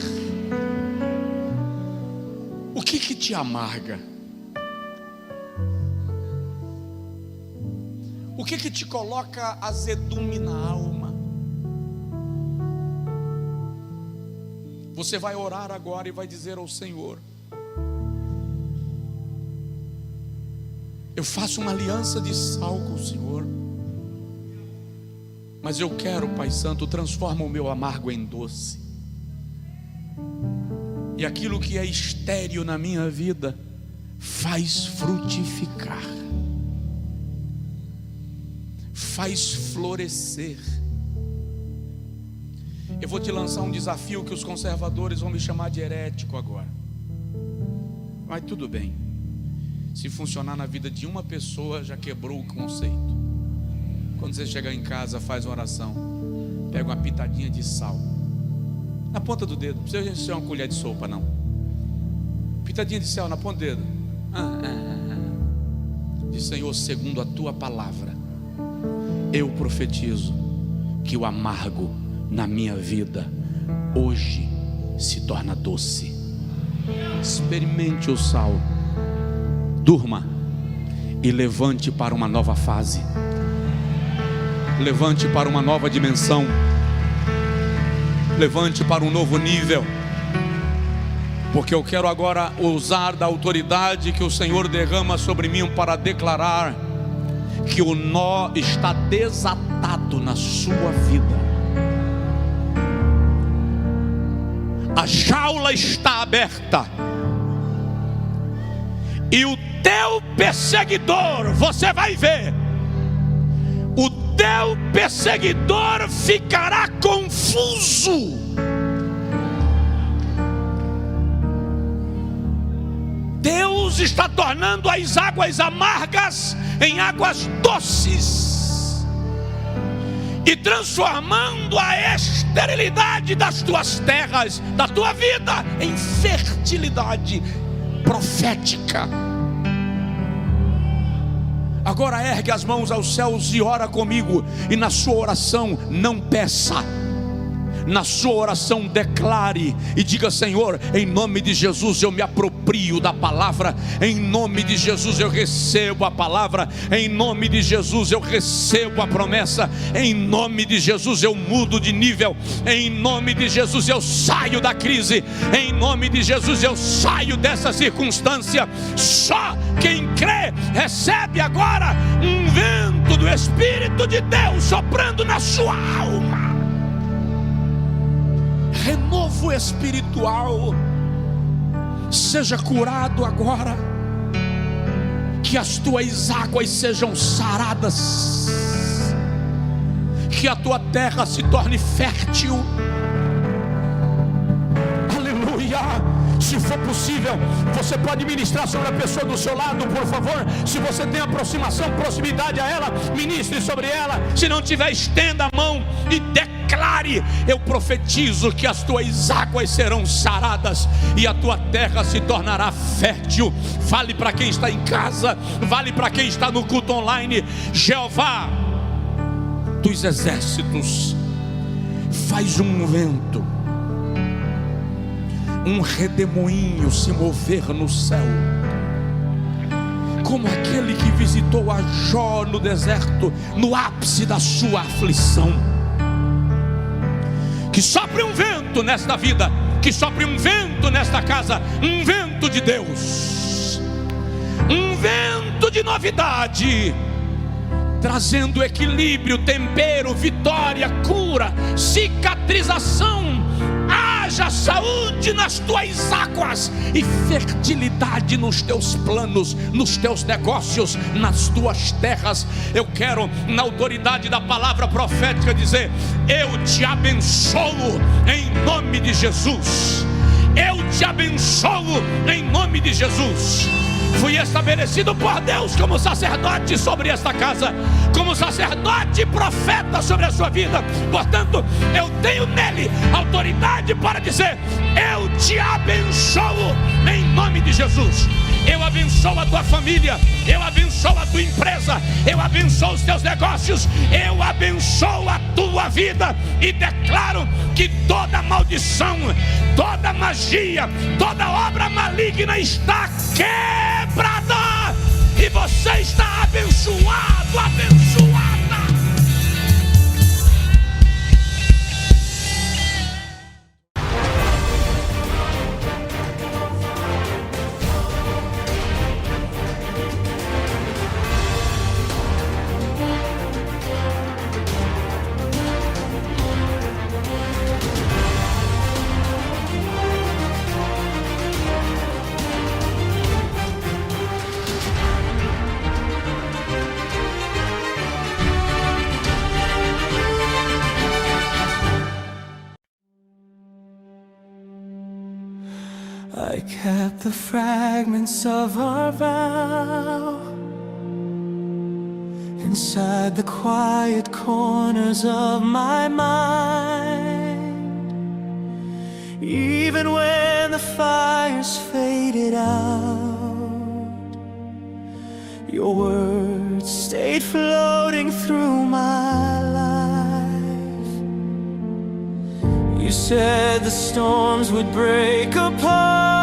O que te amarga? O que te coloca azedume na alma? Você vai orar agora e vai dizer ao Senhor: eu faço uma aliança de sal com o Senhor, mas eu quero, Pai Santo, transforma o meu amargo em doce, e aquilo que é estéril na minha vida faz frutificar, faz florescer. Eu vou te lançar um desafio que os conservadores vão me chamar de herético agora, mas tudo bem. Se funcionar na vida de uma pessoa, já quebrou o conceito. Quando você chegar em casa, faz uma oração, pega uma pitadinha de sal na ponta do dedo. Não precisa ser uma colher de sopa, não. Pitadinha de sal na ponta do dedo. Diz: Senhor, segundo a tua palavra, eu profetizo que o amargo na minha vida hoje se torna doce. Experimente o sal, durma e levante para uma nova fase, levante para uma nova dimensão, levante para um novo nível, porque eu quero agora usar da autoridade que o Senhor derrama sobre mim para declarar que o nó está desatado na sua vida. A jaula está aberta, e o teu perseguidor, você vai ver, o teu perseguidor ficará confuso. Deus está tornando as águas amargas em águas doces e transformando a esterilidade das tuas terras, da tua vida, em fertilidade profética. Agora ergue as mãos aos céus e ora comigo, e na sua oração não peça, na sua oração declare e diga: Senhor, em nome de Jesus eu me aproprio da palavra, em nome de Jesus eu recebo a palavra, em nome de Jesus eu recebo a promessa, em nome de Jesus eu mudo de nível, em nome de Jesus eu saio da crise, em nome de Jesus eu saio dessa circunstância. Só quem crê recebe agora um vento do Espírito de Deus soprando na sua alma. Renovo espiritual. Seja curado agora, que as tuas águas sejam saradas, que a tua terra se torne fértil. Aleluia. Se for possível, você pode ministrar sobre a pessoa do seu lado, por favor. Se você tem aproximação, proximidade a ela, ministre sobre ela. Se não tiver, estenda a mão e declare: eu profetizo que as tuas águas serão saradas e a tua terra se tornará fértil. Fale para quem está em casa, vale para quem está no culto online. Jeová dos exércitos, faz um vento, um redemoinho se mover no céu, como aquele que visitou a Jó no deserto, no ápice da sua aflição. Que sopre um vento nesta vida, que sopre um vento nesta casa, um vento de Deus, um vento de novidade, trazendo equilíbrio, tempero, vitória, cura, cicatrização. Haja saúde nas tuas águas e fertilidade nos teus planos, nos teus negócios, nas tuas terras. Eu quero, na autoridade da palavra profética, dizer: eu te abençoo em nome de Jesus. Eu te abençoo em nome de Jesus. Fui estabelecido por Deus como sacerdote sobre esta casa, como sacerdote e profeta sobre a sua vida. Portanto, eu tenho nele autoridade para dizer: eu te abençoo em nome de Jesus. Eu abençoo a tua família, eu abençoo a tua empresa, eu abençoo os teus negócios, eu abençoo a tua vida e declaro que toda maldição, toda magia, toda obra maligna está quebrada e você está abençoado, abençoada. I kept the fragments of our vow inside the quiet corners of my mind. Even when the fires faded out, your words stayed floating through my life. You said the storms would break apart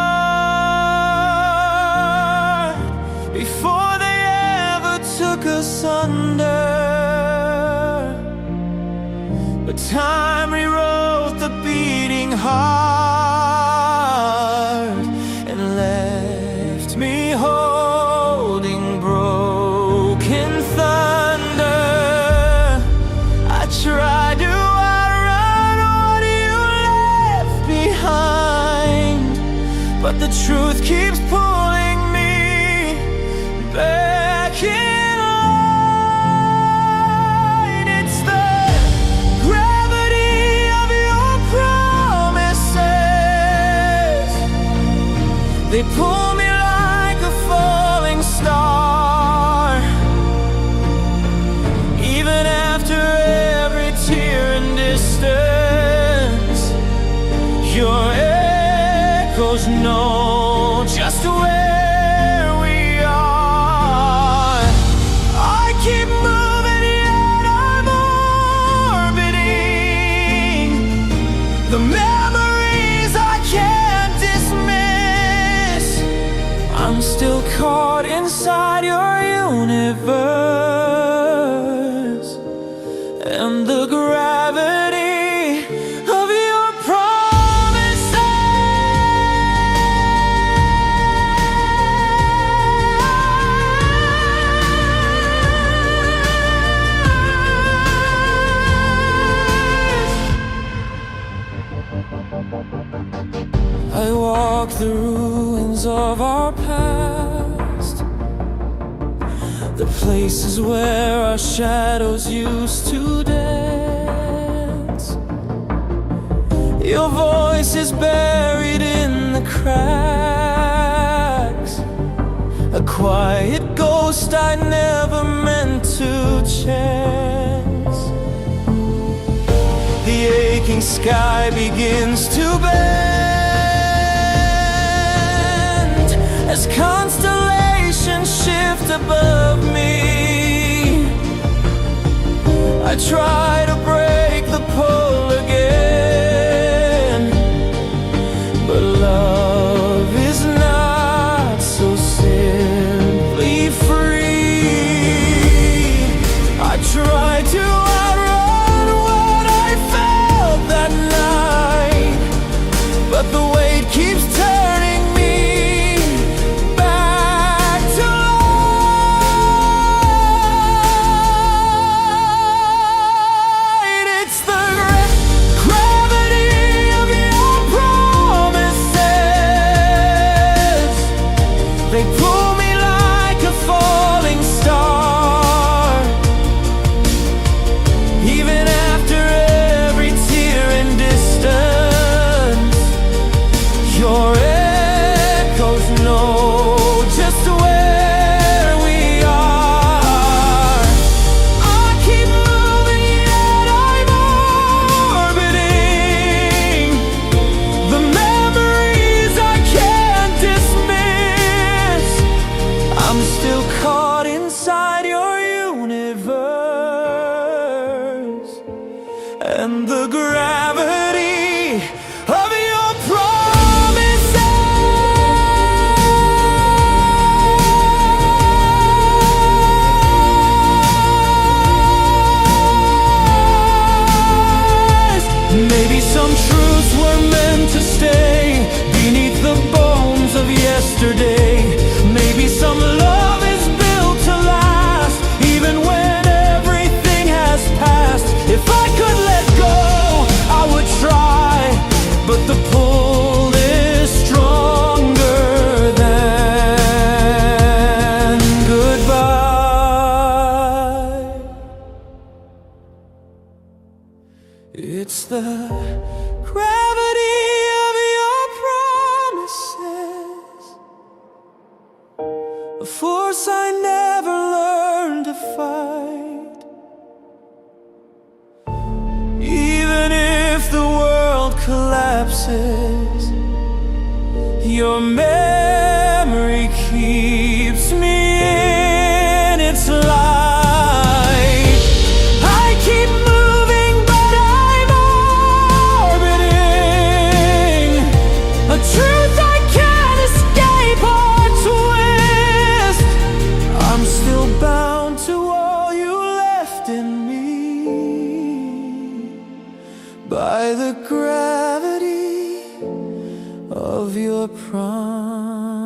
before they ever took us under. But time rewrote the beating heart and left me holding broken thunder. I tried to outrun what you left behind, but the truth keeps pulling me back in. They pull me like a falling star, even after every tear and distance. Your echoes know just where we are. I keep moving yet I'm orbiting still caught inside your universe, and the gravity of your I walk the ruins of our past, the places where our shadows used to dance. Your voice is buried in the cracks, a quiet ghost I never meant to chance. The aching sky begins to bend as constellations shift above me. I try to break the pull again, but love is not so simply free. I try to outrun what I felt that night, but the weight keeps turning me back to light. It's the gravity of your promises. They pull me like a falling star, even after every tear and distance. Your echoes know just where we are. I keep moving yet I'm orbiting the memories I can't dismiss. I'm still caught inside your universe, and the gravity of your promises. Maybe some truths were meant to stay beneath the bones of yesterday. Maybe some love is built to last, even when everything has passed. If I could let go, I would try, but the pull is stronger than goodbye. It's the gravity of your promises, a force I never learned to fight. Even if the world collapses, your memory keeps me in its light. I keep moving, but I'm orbiting a truth I can't escape or twist. I'm still bound to all you left in me by the gravity of your promises.